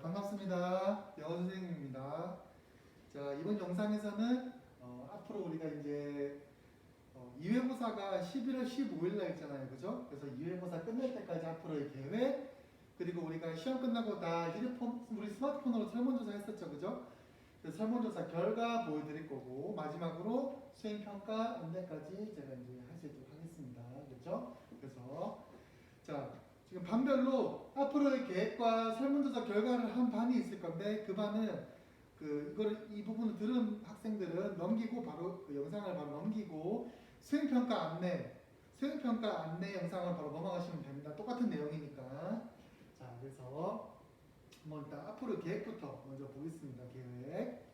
반갑습니다. 영어 선생님입니다. 자, 이번 영상에서는 앞으로 우리가 이제 2회고사가 11월 15일 날 있잖아요. 그죠? 그래서 2회고사 끝날 때까지 앞으로의 계획, 그리고 우리가 시험 끝나고 다 휴대폰, 우리 스마트폰으로 설문조사 했었죠. 그죠? 그래서 설문조사 결과 보여드릴 거고, 마지막으로 수행평가 안내까지 제가 이제 할 수 있도록 하겠습니다. 그렇죠? 그래서, 자, 지금 반별로 앞으로의 계획과 설문조사 결과를 한 반이 있을 건데 그 반은 이 부분을 들은 학생들은 넘기고 바로 그 영상을 바로 넘기고 수행평가 안내 영상을 바로 넘어가시면 됩니다. 똑같은 내용이니까. 자, 그래서 일단 앞으로 계획부터 먼저 보겠습니다. 계획.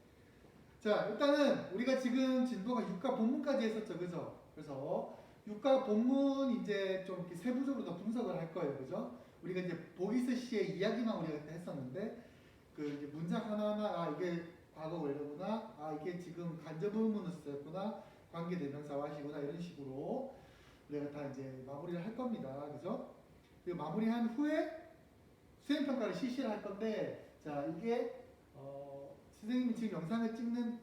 자, 일단은 우리가 지금 진도가 육가 본문까지 했었죠. 그죠? 그래서 육가 본문 이제 좀 이렇게 세부적으로 더 분석을 할 거예요. 그죠? 우리가 이제 보이스 시의 이야기만 우리가 그때 했었는데 이제 문장 하나하나 이게 과거 원래구나. 이게 지금 간접 의문을 쓰였구나. 관계 대명사 와시구나. 이런 식으로 우리가 다 이제 마무리를 할 겁니다. 그죠? 그리고 마무리한 후에 수행평가를 실시를 할 건데 자, 이게 선생님이 지금 영상을 찍는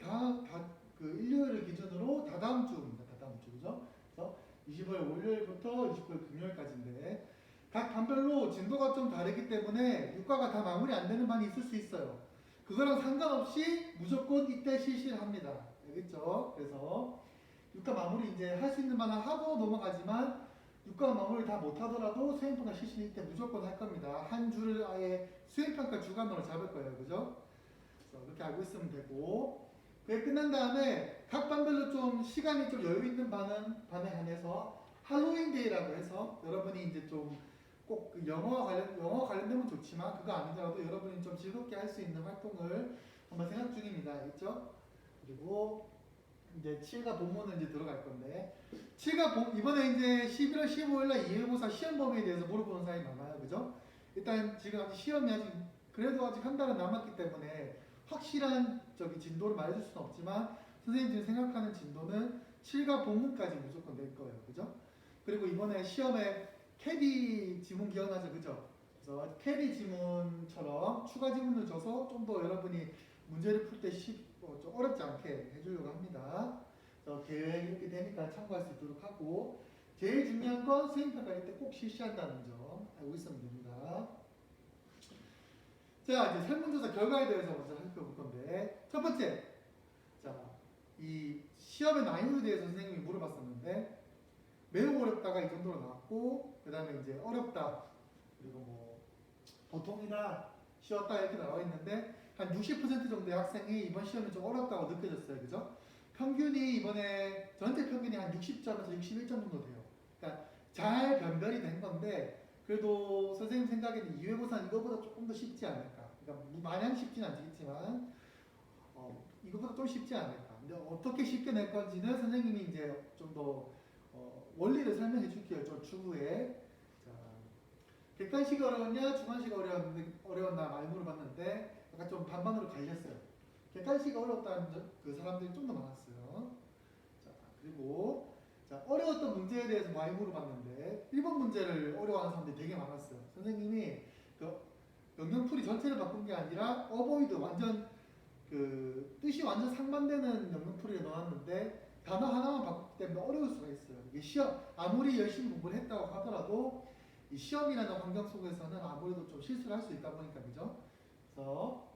일요일을 기준으로 다다음 주입니다. 다다음 주. 그죠? 그래서 25일 월요일부터 29일 금요일까지인데 각 반별로 진도가 좀 다르기 때문에 육과가 다 마무리 안 되는 반이 있을 수 있어요. 그거랑 상관없이 무조건 이때 실시를 합니다. 알겠죠? 그래서 육과 마무리 이제 할 수 있는 반은 하고 넘어가지만 육과 마무리 다 못하더라도 수행평가 실시는 이때 무조건 할 겁니다. 한 주를 아예 수행평가 주간으로 잡을 거예요. 그죠? 그래서 그렇게 알고 있으면 되고 그게 끝난 다음에 각 반별로 좀 시간이 좀 여유 있는 반에 한해서 할로윈데이라고 해서 여러분이 이제 좀 꼭 영어 관련되면 좋지만 그거 아니더라도 여러분이 좀 즐겁게 할 수 있는 활동을 한번 생각 중입니다. 알겠죠? 그리고 이제 7가 본문은 이제 들어갈 건데 이번에 이제 11월 15일 날 2회고사 시험 범위에 대해서 물어보는 사람이 많아요. 그죠? 일단 지금 아직 시험이 그래도 아직 한 달은 남았기 때문에 확실한 진도를 말해줄 수는 없지만 선생님 지금 생각하는 진도는 7과 본문까지 무조건 낼 거예요. 그죠? 그리고 이번에 시험에 캐디 지문 기억나죠? 그죠? 그래서 캐디 지문처럼 추가 지문을 줘서 좀 더 여러분이 문제를 풀 때 좀 어렵지 않게 해주려고 합니다. 그래서 계획 이렇게 되니까 참고할 수 있도록 하고 제일 중요한 건 수행평가일 때 꼭 실시한다는 점 알고 있으면 됩니다. 자, 이제 설문조사 결과에 대해서 먼저 살펴볼 건데 첫 번째, 자, 이 시험의 난이도에 대해서 선생님이 물어봤었는데 매우 어렵다가 이 정도로 나왔고 그 다음에 이제 어렵다 그리고 뭐 보통이나 쉬웠다 이렇게 나와 있는데 한 60% 정도의 학생이 이번 시험이 좀 어렵다고 느껴졌어요. 그죠? 평균이 이번에 전체 평균이 한 60점에서 61점 정도 돼요. 그러니까 잘 변별이 된 건데 그래도 선생님 생각에는 2회고사는 이거보다 조금 더 쉽지 않을까. 그러니까 마냥 쉽진 않겠지만 이거보다 좀 쉽지 않을까. 근데 어떻게 쉽게 낼 건지는 선생님이 이제 좀 더 원리를 설명해 줄게요. 좀 추후에. 자, 객관식 어려웠냐, 주관식 어려웠나 많이 물어봤는데 약간 좀 반반으로 갈렸어요. 객관식 어려웠다는 그 사람들이 좀 더 많았어요. 자, 그리고 자, 어려웠던 문제에 대해서 많이 물어봤는데 1번 문제를 어려워하는 사람들이 되게 많았어요. 선생님이 그 영역풀이 전체를 바꾼 게 아니라 어보이드 완전 뜻이 완전 상반되는 영역풀이를 넣었는데 단어 하나만 바꿨기 때문에 어려울 수가 있어요. 이게 시험 아무리 열심히 공부를 했다고 하더라도 이 시험이라는 환경 속에서는 아무래도 좀 실수를 할 수 있다 보니까 그죠? 그래서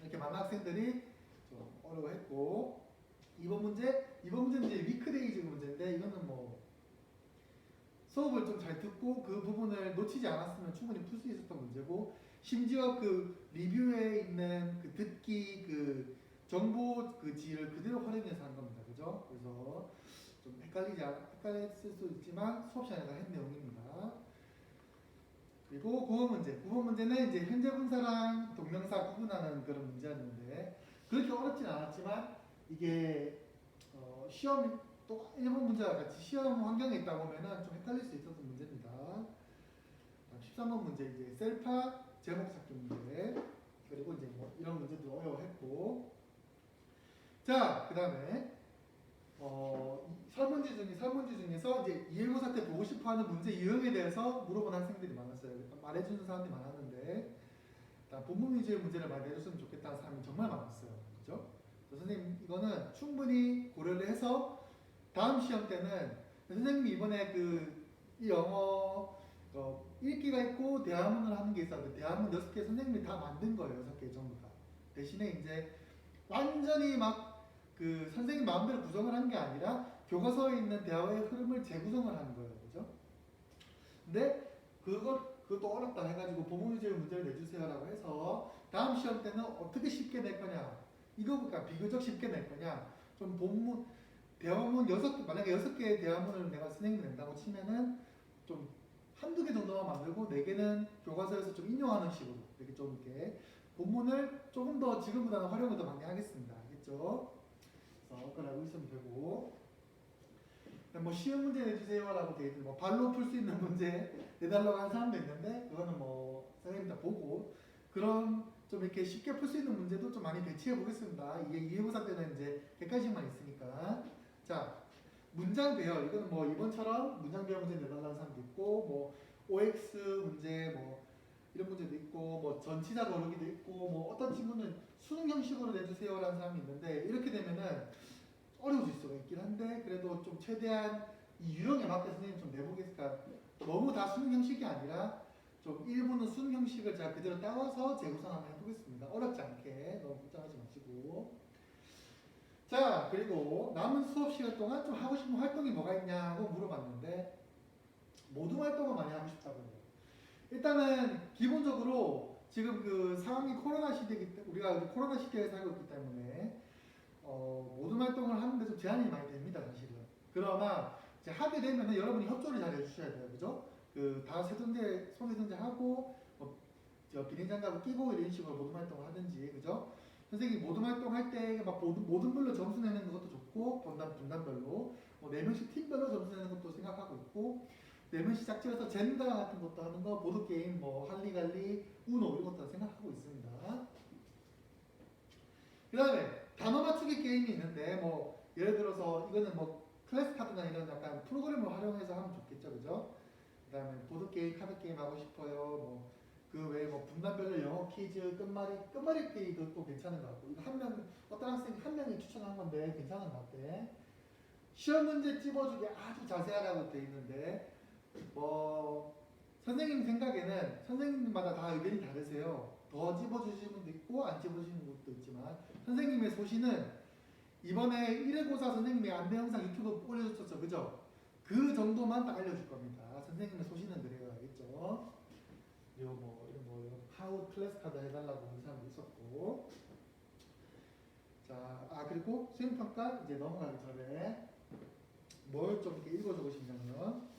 이렇게 많은 학생들이 좀 어려워했고 2번 문제는 이제 위크데이즈 문제인데 이거는 뭐 수업을 좀 잘 듣고 그 부분을 놓치지 않았으면 충분히 풀 수 있었던 문제고 심지어 그 리뷰에 있는 그 듣기 정보 지를 그대로 활용해서 한 겁니다. 그죠? 그래서 좀 헷갈렸을 수도 있지만 수업 시간에 다 한 내용입니다. 그리고 국어 문제는 이제 현재 분사랑 동명사 구분하는 그런 문제였는데 그렇게 어렵진 않았지만 이게 시험 또 일본 문제와 같이 시험 환경에 있다 보면은 좀 헷갈릴 수 있었던 문제입니다. 13번 문제 이제 셀파 제목 찾기 문제 그리고 이제 뭐 이런 문제도 어려워했고 자, 그 다음에 설문지 중에서 이제 이해고사 때 보고 싶어하는 문제 유형에 대해서 물어본 학생들이 많았어요. 말해주는 사람들이 많았는데 본문 위주의 문제를 많이 내줬으면 좋겠다는 사람이 정말 많았어요. 그죠? 그래서 선생님 이거는 충분히 고려를 해서 다음 시험 때는 선생님이 이번에 이 영어 읽기가 있고 대화문을 하는 게 있었는데 대화문 6개 선생님이 다 만든 거예요. 6개 전부 다. 대신에 이제 완전히 막 선생님 마음대로 구성을 한 게 아니라 교과서에 있는 대화의 흐름을 재구성을 하는 거예요. 그죠? 근데 그것도 어렵다 해가지고 본문 위주의 문제를 내주세요라고 해서 다음 시험 때는 어떻게 쉽게 낼 거냐, 이거보다 비교적 쉽게 낼 거냐, 좀 본문 대화문 6개, 만약에 6개의 대화문을 내가 선생님이 낸다고 치면은 좀 한두 개 정도만 만들고 4개는 교과서에서 좀 인용하는 식으로 이렇게 좀 이렇게 본문을 조금 더 지금보다는 활용을 더 많이 하겠습니다. 알겠죠? 그래서 그걸 알고 있으면 되고, 뭐 쉬운 문제 내주세요라고 돼 있는 뭐 발로 풀 수 있는 문제 내달라고 하는 사람도 있는데 그거는 뭐 선생님 다 보고 그런 좀 이렇게 쉽게 풀 수 있는 문제도 좀 많이 배치해 보겠습니다. 이게 이해고사 때는 이제 객관식만 있으니까. 자, 문장 배열 이거는 뭐 이번처럼 문장 배열 문제 내달라는 사람도 있고 뭐 OX 문제 뭐 이런 문제도 있고 뭐 전치사 고르기도 있고 뭐 어떤 친구는 수능 형식으로 내주세요라는 사람이 있는데 이렇게 되면은 어려워질 수가 있긴 한데 그래도 좀 최대한 이 유형에 맞게 선생님 좀 내보겠습니다. 너무 다 수능 형식이 아니라 좀 일부는 수능 형식을 제가 그대로 따와서 재구성 한번 해보겠습니다. 어렵지 않게 너무 걱정하지 마시고. 자, 그리고 남은 수업 시간 동안 좀 하고 싶은 활동이 뭐가 있냐고 물어봤는데 모든 활동을 많이 하고 싶다고 해요. 일단은 기본적으로 지금 상황이 코로나 시대이기 때문에 우리가 코로나 시대에 살고 있기 때문에 모든 활동을 하는데 좀 제한이 많이 됩니다, 사실은. 그러나 이제 하게 되면은 여러분이 협조를 잘 해주셔야 돼요, 그죠? 다 손세정제 하고 비닐장갑을 끼고 이런 식으로 모든 활동을 하든지, 그죠? 선생님이 모든 활동할 때 막 모든 별로 점수 내는 것도 좋고 분단별로 4명씩 팀별로 점수 내는 것도 생각하고 있고 4명씩 짝지어서 젠더 같은 것도 하는 거 보드게임 뭐 할리갈리 우노 이런 것도 생각하고 있습니다. 그 다음에 단어 맞추기 게임이 있는데 뭐 예를 들어서 이거는 뭐 클래스 카드나 이런 약간 프로그램을 활용해서 하면 좋겠죠, 그죠? 그 다음에 보드 게임, 카드 게임 하고 싶어요. 뭐 그 외에 뭐 분단별로 영어 퀴즈, 끝말잇 게임도 또 괜찮은 것 같고 이거 어떤 학생이 한 명이 추천한 건데 괜찮은 것 같아. 시험 문제 찝어주기 아주 자세하라고 돼 있는데 뭐 선생님 생각에는 선생님마다 다 의견이 다르세요. 더 찝어주시는 분도 있고 안 찝어주시는 분도 있지만 선생님의 소신은 이번에 1회고사 선생님이 안내 영상 유튜브 올려줬었죠, 그죠? 그 정도만 딱 알려줄 겁니다. 선생님의 소신은 그래요, 알겠죠? 이런 하우 클래스 카드 해달라고 하는 사람도 있었고. 자, 그리고 수행평가 이제 넘어가기 전에 뭘 좀 이렇게 읽어주고 싶냐면,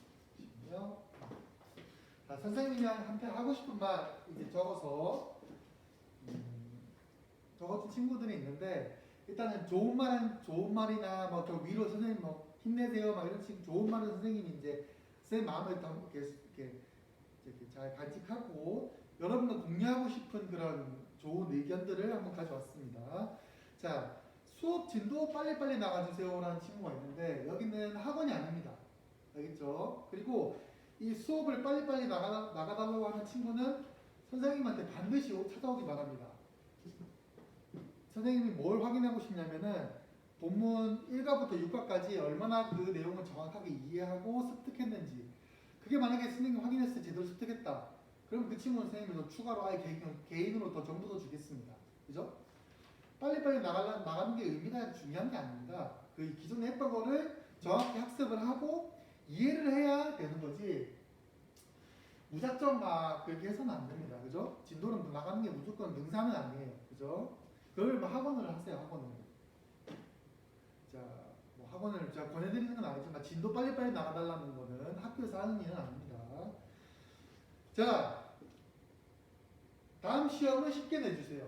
선생님이랑 한테 하고 싶은 말 이제 적어서 적어준 친구들이 있는데 일단은 좋은 말이나 뭐 저 위로 선생님 뭐 힘내세요 막 이런 식으로 좋은 말을 선생님이 이제 제 마음을 이렇게 잘 간직하고 여러분과 공유하고 싶은 그런 좋은 의견들을 한번 가져왔습니다. 자, 수업 진도 빨리빨리 나가주세요라는 친구가 있는데 여기는 학원이 아닙니다. 알겠죠? 그리고 이 수업을 빨리빨리 나가달라고 하는 친구는 선생님한테 반드시 찾아오기 바랍니다. 선생님이 뭘 확인하고 싶냐면은 본문 1과부터 6과까지 얼마나 그 내용을 정확하게 이해하고 습득했는지. 그게 만약에 선생님이 확인했을 때 제대로 습득했다. 그럼 그 친구는 선생님이 더 추가로 아예 개인으로 더 정보 더 주겠습니다. 그죠? 빨리빨리 나가는 게 의미가 중요한 게 아닙니다. 그 기존에 했던 거를 정확히 학습을 하고 이해를 해야 되는 거지. 무작정 막 그렇게 해서는 안 됩니다. 그죠? 진도는 나가는 게 무조건 능사는 아니에요. 그죠? 그걸 뭐 학원을 하세요, 학원을. 자, 뭐 학원을 제가 권해드리는 건 아니지만 진도 빨리빨리 나가달라는 거는 학교에서 하는 일은 아닙니다. 자, 다음 시험을 쉽게 내주세요.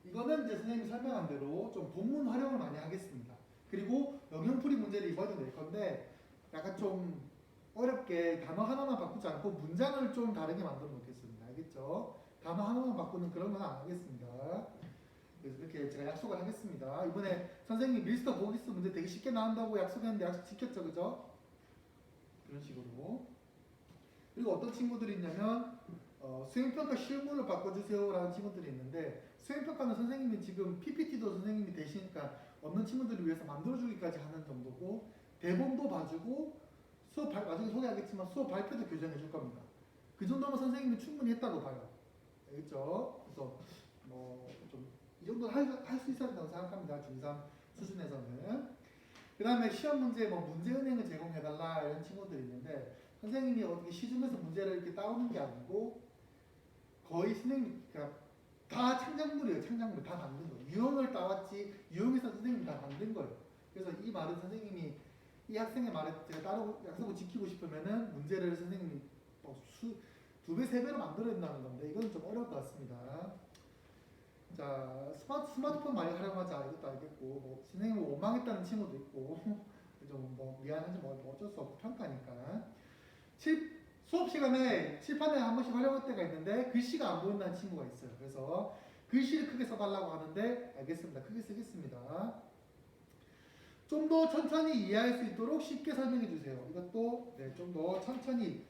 이거는 이제 선생님이 설명한 대로 좀 본문 활용을 많이 하겠습니다. 그리고 영역풀이 문제를 이번에 낼 건데 약간 좀 어렵게 단어 하나만 바꾸지 않고 문장을 좀 다르게 만들어 놓겠습니다. 알겠죠? 단어 하나만 바꾸는 그런 건 안 하겠습니다. 그래서 이렇게 제가 약속을 하겠습니다. 이번에 선생님이 미스터 보기스 문제 되게 쉽게 나온다고 약속했는데 약속 지켰죠, 그죠? 그런 식으로. 그리고 어떤 친구들이 있냐면 수행평가 실물을 바꿔주세요라는 친구들이 있는데 수행평가는 선생님이 지금 PPT도 선생님이 되시니까 없는 친구들을 위해서 만들어주기까지 하는 정도고 대본도 봐주고 나중에 소개하겠지만 수업 발표도 교정해 줄 겁니다. 그 정도면 선생님이 충분히 했다고 봐요. 알겠죠? 그래서 뭐 좀 이 정도 할 수 있어야 된다고 생각합니다. 중3 수준에서는. 그 다음에 시험 문제 뭐 문제은행을 제공해달라 이런 친구들이 있는데 선생님이 어떻게 시중에서 문제를 이렇게 따오는 게 아니고 거의 선생님 그러니까 다 창작물이에요. 창작물 다 만든 거예요. 유형을 따왔지 유형에서 선생님이 다 만든 거예요. 그래서 이 말은 선생님이 이 학생의 말에 제가 따르고 약속을 지키고 싶으면은 문제를 선생님이 두 배, 세 배로 만들어야 된다는 건데 이건 좀 어려울 것 같습니다. 자, 스마트폰 많이 활용하자 이것도 알겠고 뭐 선생님을 원망했다는 친구도 있고 좀 뭐 미안한지 뭐 어쩔 수 없고 평가니까 수업 시간에 칠판에 한 번씩 활용할 때가 있는데 글씨가 안 보인다는 친구가 있어요. 그래서 글씨를 크게 써달라고 하는데 알겠습니다. 크게 쓰겠습니다. 좀 더 천천히 이해할 수 있도록 쉽게 설명해 주세요. 이것도 네, 좀 더 천천히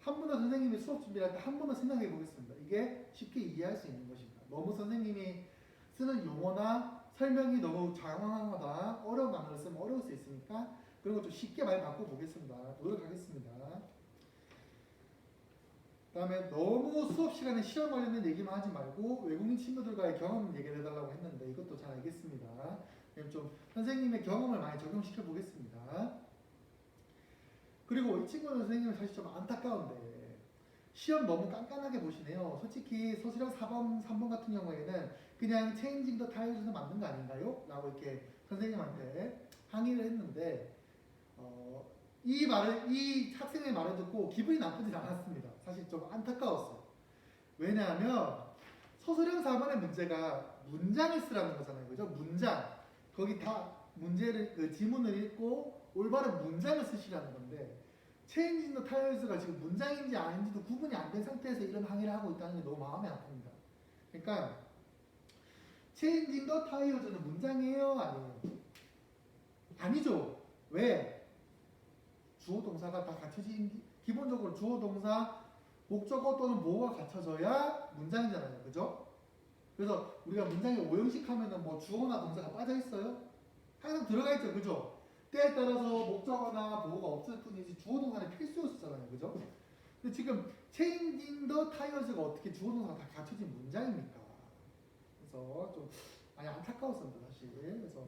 한 번 더 선생님이 수업 준비할 때 한 번 더 생각해 보겠습니다. 이게 쉽게 이해할 수 있는 것입니다. 너무 선생님이 쓰는 용어나 설명이 너무 장황하거나 어려운 단어를 쓰면 어려울 수 있으니까 그런 거 좀 쉽게 많이 바꿔보겠습니다. 노력하겠습니다. 그 다음에 너무 수업 시간에 시험 관련된 얘기만 하지 말고 외국인 친구들과의 경험 얘기를 해달라고 했는데 이것도 잘 알겠습니다. 좀 선생님의 경험을 많이 적용시켜 보겠습니다. 그리고 이 친구는 선생님은 사실 좀 안타까운데 시험 너무 깐깐하게 보시네요. 솔직히 서술형 4번, 3번 같은 경우에는 그냥 체인징 더 타일에서 만든 거 아닌가요? 라고 이렇게 선생님한테 항의를 했는데 이 학생의 말을 듣고 기분이 나쁘진 않았습니다. 사실 좀 안타까웠어요. 왜냐하면 서술형 4번의 문제가 문장을 쓰라는 거잖아요. 그죠? 문장. 거기 다 문제를, 그 지문을 읽고 올바른 문장을 쓰시라는 건데 체인징 더 타이어즈가 지금 문장인지 아닌지도 구분이 안 된 상태에서 이런 항의를 하고 있다는 게 너무 마음이 아픕니다. 그러니까 체인징 더 타이어즈는 문장이에요? 아니에요? 아니죠. 왜? 주어 동사가 다 갖춰진 기본적으로 주어 동사 목적어 또는 보어가 갖춰져야 문장이잖아요. 그죠? 그래서 우리가 문장에 오형식 하면은 뭐 주어나 동사가 빠져 있어요? 항상 들어가 있죠. 그죠? 때에 따라서 목적어나 보어가 없을 뿐이지 주어 동사는 필수였었잖아요. 그죠? 근데 지금 changing the tires가 어떻게 주어 동사가 다 갖춰진 문장입니까? 그래서 좀 많이 안타까웠습니다. 사실. 그래서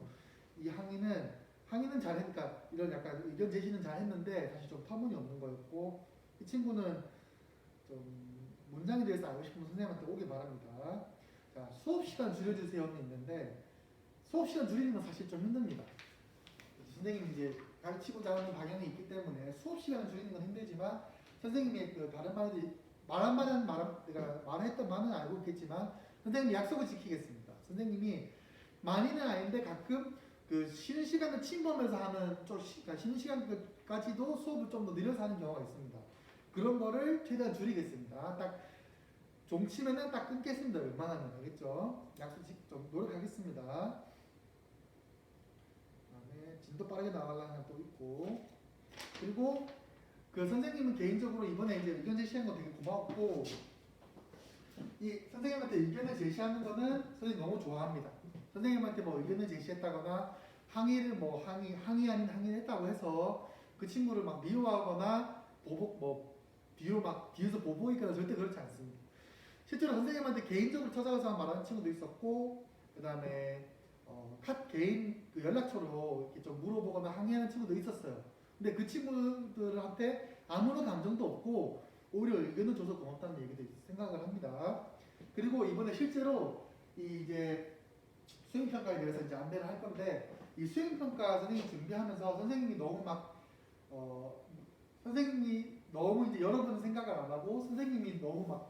이 항의는 잘했니까 이런 약간 의견 제시는 잘했는데 사실 좀 터무니없는 거였고 이 친구는 좀 문장에 대해서 알고 싶으면 선생님한테 오길 바랍니다. 자, 수업 시간 줄여주세요는 있는데 수업 시간 줄이는 건 사실 좀 힘듭니다. 선생님이 이제 가르치고자 하는 방향이 있기 때문에 수업 시간을 줄이는 건 힘들지만 선생님이 그 다른 말들이 내가 말했던 말은 알고 있겠지만 선생님이 약속을 지키겠습니다. 선생님이 많이는 아닌데 가끔 그 쉬는 시간을 침범해서 하는 그러니까 쉬는 시간까지도 수업을 좀 더 늘려서 하는 경우가 있습니다. 그런 거를 최대한 줄이겠습니다. 딱 종치면은 딱 끊겠습니다. 웬만하면 알겠죠? 약속 좀 노력하겠습니다. 그다음에 진도 빠르게 나가려는 또 있고 그리고 그 선생님은 개인적으로 이번에 이제 의견 제시한 거 되게 고맙고 이 선생님한테 의견을 제시하는 거는 선생님 너무 좋아합니다. 선생님한테 뭐 의견을 제시했다거나 항의 아닌 항의를 했다고 해서 그 친구를 막 미워하거나 뒤에서 보복이거나 절대 그렇지 않습니다. 실제로 선생님한테 개인적으로 찾아가서 말하는 친구도 있었고 그 다음에 개인 그 연락처로 이렇게 좀 물어보거나 항의하는 친구도 있었어요. 근데 그 친구들한테 아무런 감정도 없고 오히려 의견을 줘서 고맙다는 얘기도 생각을 합니다. 그리고 이번에 실제로 이제 수행평가에 대해서 이제 안내를 할 건데 이 수행평가 선생님 준비하면서 선생님이 너무 선생님이 너무 이제 여러분은 생각을 안 하고 선생님이 너무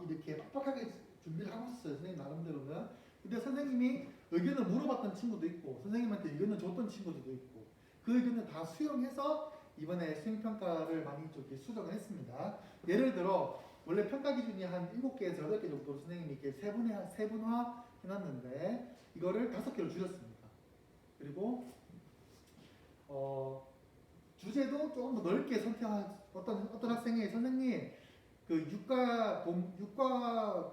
이렇게 빡빡하게 준비를 하고 있어요. 선생님 나름대로는. 근데 선생님이 의견을 물어봤던 친구도 있고 선생님한테 의견을 줬던 친구들도 있고 그 의견을 다 수용해서 이번에 수행평가를 많이 좀 이렇게 수정을 했습니다. 예를 들어 원래 평가 기준이 한 7개에서 8개 정도로 선생님이 이렇게 세분화 해놨는데 이거를 5개로 줄였습니다. 그리고 주제도 조금 더 넓게 선택한 어떤 학생이 선생님 그 육과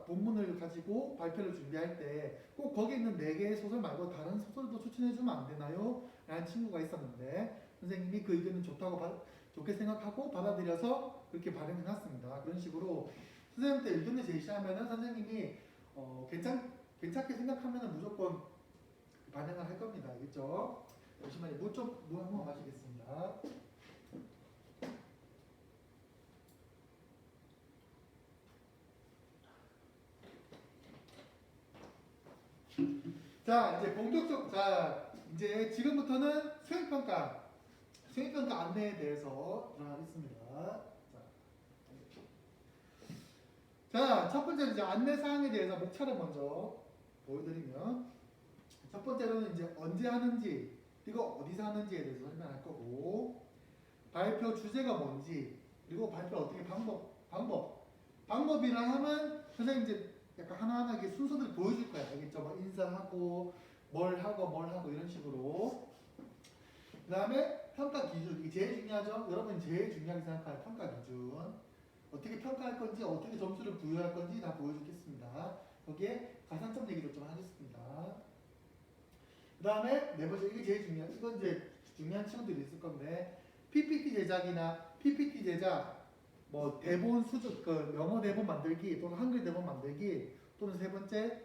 본문을 가지고 발표를 준비할 때 꼭 거기 있는 4개의 소설 말고 다른 소설도 추천해주면 안 되나요? 라는 친구가 있었는데 선생님이 그 의견은 좋게 생각하고 받아들여서 그렇게 발행해놨습니다. 그런 식으로 선생님한테 의견을 제시하면은 선생님이 괜찮게 생각하면은 무조건 반영을 할 겁니다. 알겠죠? 잠시만요. 물 한 번 마시겠습니다. 자, 이제 지금부터는 수행평가 안내에 대해서 들어가겠습니다. 자, 첫 번째는 이제 안내 사항에 대해서 목차를 먼저 보여드리면, 첫 번째로는 이제 언제 하는지, 그리고 어디서 하는지에 대해서 설명할 거고, 발표 주제가 뭔지, 그리고 발표 어떻게 방법이라 하면 선생님 이제 약간 하나하나 이렇게 순서들 보여줄 거야. 알겠죠? 뭐 인사하고 뭘 하고 이런 식으로. 그 다음에 평가 기준. 이게 제일 중요하죠? 여러분이 제일 중요하게 생각할 평가 기준. 어떻게 평가할 건지, 어떻게 점수를 부여할 건지 다 보여주겠습니다. 거기에 가산점 얘기도 좀 하겠습니다. 그 다음에 네 번째, 이게 제일 중요한, 이건 이제 중요한 친구들이 있을 건데, PPT 제작이나 PPT 제작, 뭐 대본 수준, 그 영어 대본 만들기 또는 한글 대본 만들기 또는 세 번째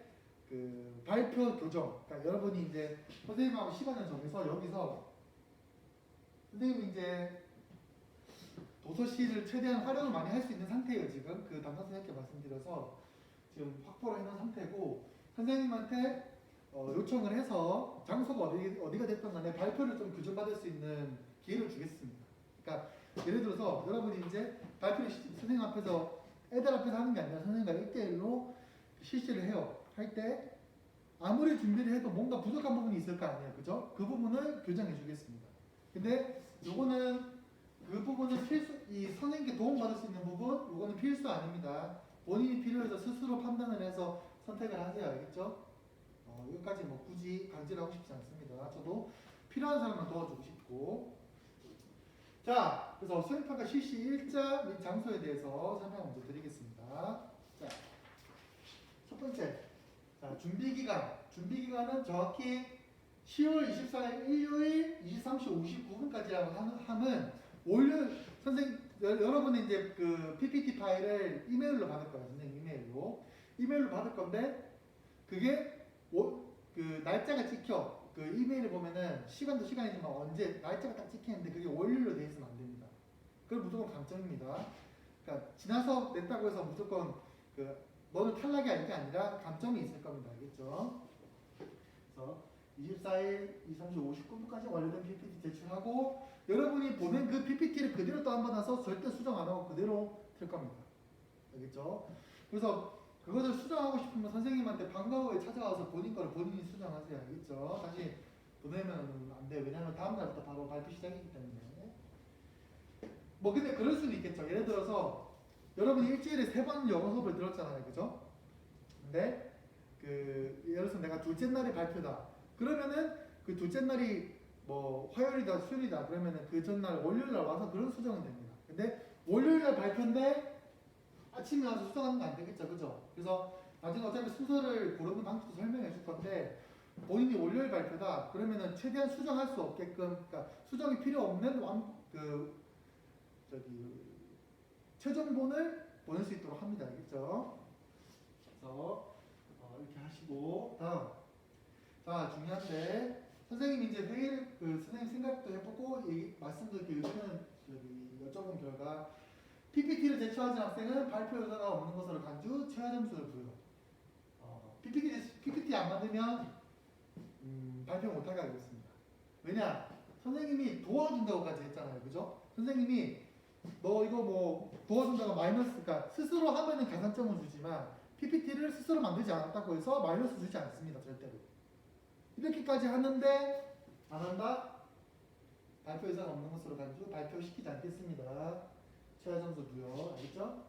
그 발표 교정. 그러니까 여러분이 이제 선생님하고 시간을 정해서 여기서 선생님이 이제 도서실을 최대한 활용을 많이 할 수 있는 상태예요. 지금 그 담당 선생님께 말씀드려서 지금 확보를 해놓은 상태고 선생님한테 요청을 해서 장소가 어디가 됐든 간에 발표를 좀 교정받을 수 있는 기회를 주겠습니다. 그러니까 예를 들어서 여러분이 이제 발표를 선생님 앞에서 애들 앞에서 하는 게 아니라 선생님과 1대1로 실시를 해요. 할 때 아무리 준비를 해도 뭔가 부족한 부분이 있을 거 아니에요. 그죠? 그 부분을 교정해 주겠습니다. 근데 요거는 그 부분은 이 선생님께 도움받을 수 있는 부분, 요거는 필수 아닙니다. 본인이 필요해서 스스로 판단을 해서 선택을 하세요. 알겠죠? 여기까지 뭐 굳이 강제를 하고 싶지 않습니다. 저도 필요한 사람만 도와주고 싶고. 자, 그래서 수행평가 실시 일자 및 장소에 대해서 설명 먼저 드리겠습니다. 자, 첫 번째. 자, 준비기간은 정확히 10월 24일 일요일 23시 59분까지라고 하면 여러분이 이제 그 PPT 파일을 이메일로 받을 거예요. 선생님 이메일로 받을 건데 그게 그 날짜가 찍혀. 그 이메일을 보면은 시간도 시간이지만 언제 날짜가 딱 찍혀 있는데 그게 월요일로 돼 있으면 안 됩니다. 그건 무조건 감점입니다. 그러니까 지나서 냈다고 해서 무조건 너는 탈락이 아닌 게 아니라 감점이 있을 겁니다. 알겠죠? 그래서 24일 23시 59분까지 완료된 PPT 제출하고 여러분이 보낸 그 PPT를 그대로 다운받아서 절대 수정 안 하고 그대로 틀 겁니다. 알겠죠? 그래서 그것을 수정하고 싶으면 선생님한테 방과 후에 찾아와서 본인 거를 본인이 수정하세요. 알겠죠? 다시 보내면 안 돼요. 왜냐하면 다음날부터 바로 발표 시작이기 때문에. 뭐 근데 그럴 수는 있겠죠. 예를 들어서 여러분이 일주일에 3번 영어 수업을 들었잖아요. 그죠? 근데 예를 들어서 내가 둘째 날이 발표다. 그러면은 그 둘째 날이 뭐 화요일이다 수요일이다 그러면은 그 전날 월요일 날 와서 그런 수정은 됩니다. 근데 월요일 날 발표인데 아침에 와서 수정하는 거 안 되겠죠. 그죠? 그래서 나중에 어차피 순서를 고르는 방식도 설명해 줄 건데 본인이 월요일 발표다 그러면은 최대한 수정할 수 없게끔 그러니까 수정이 필요 없는 최종본을 보낼 수 있도록 합니다. 알겠죠? 그래서 이렇게 하시고 다음 자 중요한데 선생님이 이제 회의를 선생님 생각도 해보고 말씀도 이렇게 의견을 여쭤본 결과 PPT를 제출하신 학생은 발표 의사가 없는 것으로 간주 최하 점수를 부여. PPT 안 만들면 발표 못하게 하겠습니다. 왜냐 선생님이 도와준다고까지 했잖아요. 그죠? 선생님이 너 이거 뭐 도와준다고 마이너스 그러니까 스스로 하면은 가산점을 주지만 PPT를 스스로 만들지 않았다고 해서 마이너스 주지 않습니다. 절대로. 이렇게까지 하는데 안 한다? 발표 의사가 없는 것으로 간주 발표시키지 않겠습니다. 최하 점수 부여. 알겠죠?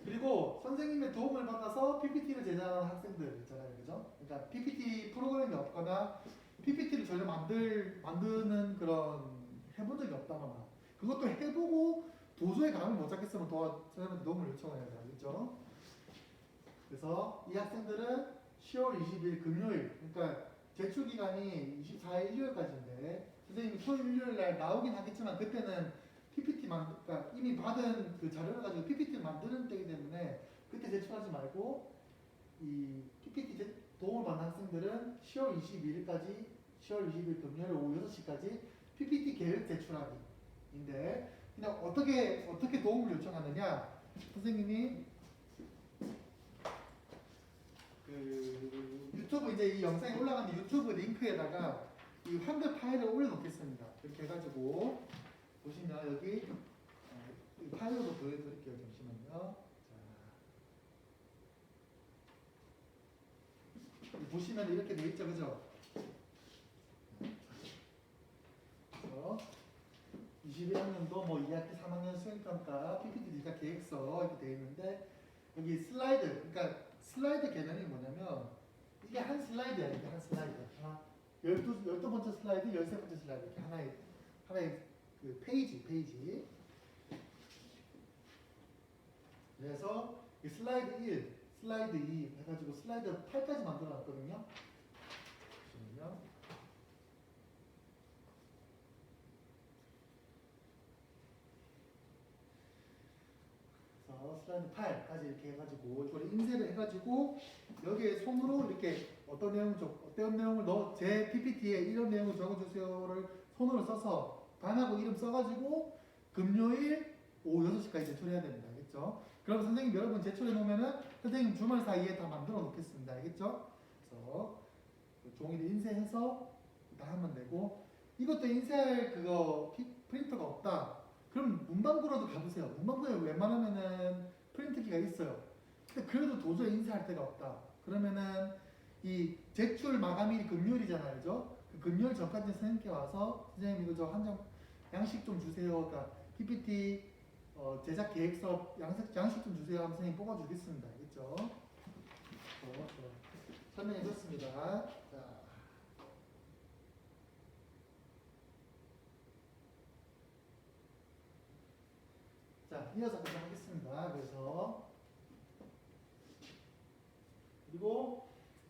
그리고 선생님의 도움을 받아서 PPT를 제작하는 학생들 있잖아요. 그죠? 그러니까 PPT 프로그램이 없거나 PPT를 전혀 만드는 그런 해본 적이 없다거나 그것도 해보고 도저히 감을 못 잡겠으면 선생님한테 도움을 요청해야 돼요. 그렇죠? 그래서 이 학생들은 10월 20일 금요일, 그러니까 제출 기간이 24일 일요일까지인데 선생님이 토요일 일요일 날 나오긴 하겠지만 그때는 그러니까 이미 받은 그 자료를 가지고 PPT 만드는 때이기 때문에 그때 제출하지 말고 이 PPT 도움을 받는 학생들은 10월 22일까지 10월 20일 금요일 오후 6시까지 PPT 계획 제출하기인데 그냥 어떻게 도움을 요청하느냐 선생님이 그 유튜브 이제 이 영상이 올라가는 유튜브 링크에다가 이 한글 파일을 올려놓겠습니다. 이렇게 해가지고 보시면 여기 이 파일로도 보여드릴게요. 잠시만요. 자, 보시면 이렇게 돼 있죠, 그죠? 21학년도 뭐 2학기 3학년 수행평가 PPT 디자 계획서 이렇게 돼 있는데 여기 슬라이드, 그러니까 슬라이드 개념이 뭐냐면 이게 한 슬라이드야. 이게 한 슬라이드. 하나, 12번째 슬라이드, 13번째 슬라이드 이렇게 하나의 그 페이지. 그래서 이 슬라이드 1, 슬라이드 2 해가지고 슬라이드 8까지 만들어 놨거든요. 잠시만요. 슬라이드 8까지 이렇게 해가지고 이걸 인쇄를 해가지고 여기에 손으로 이렇게 어떤 내용을 제 PPT에 이런 내용을 적어주세요를 손으로 써서 반하고 이름 써가지고 금요일 오후 6시까지 제출해야 됩니다. 알겠죠? 그럼 선생님 여러분 제출해 놓으면은 선생님 주말 사이에 다 만들어 놓겠습니다. 알겠죠? 그래서 그 종이를 인쇄해서 다 하면 되고 이것도 인쇄할 프린터가 없다. 그럼 문방구로도 가보세요. 문방구에 웬만하면은 프린트기가 있어요. 근데 그래도 도저히 인쇄할 데가 없다. 그러면은 이 제출 마감일이 금요일이잖아요. 그죠? 그 금요일 전까지 선생님께 와서 선생님 이거 저 한 장 양식 좀 주세요. 그러니까 PPT 제작 계획서 양식 좀 주세요 하면 선생님 뽑아주겠습니다. 알겠죠? 설명해 줬습니다. 자, 이어서 하겠습니다. 그리고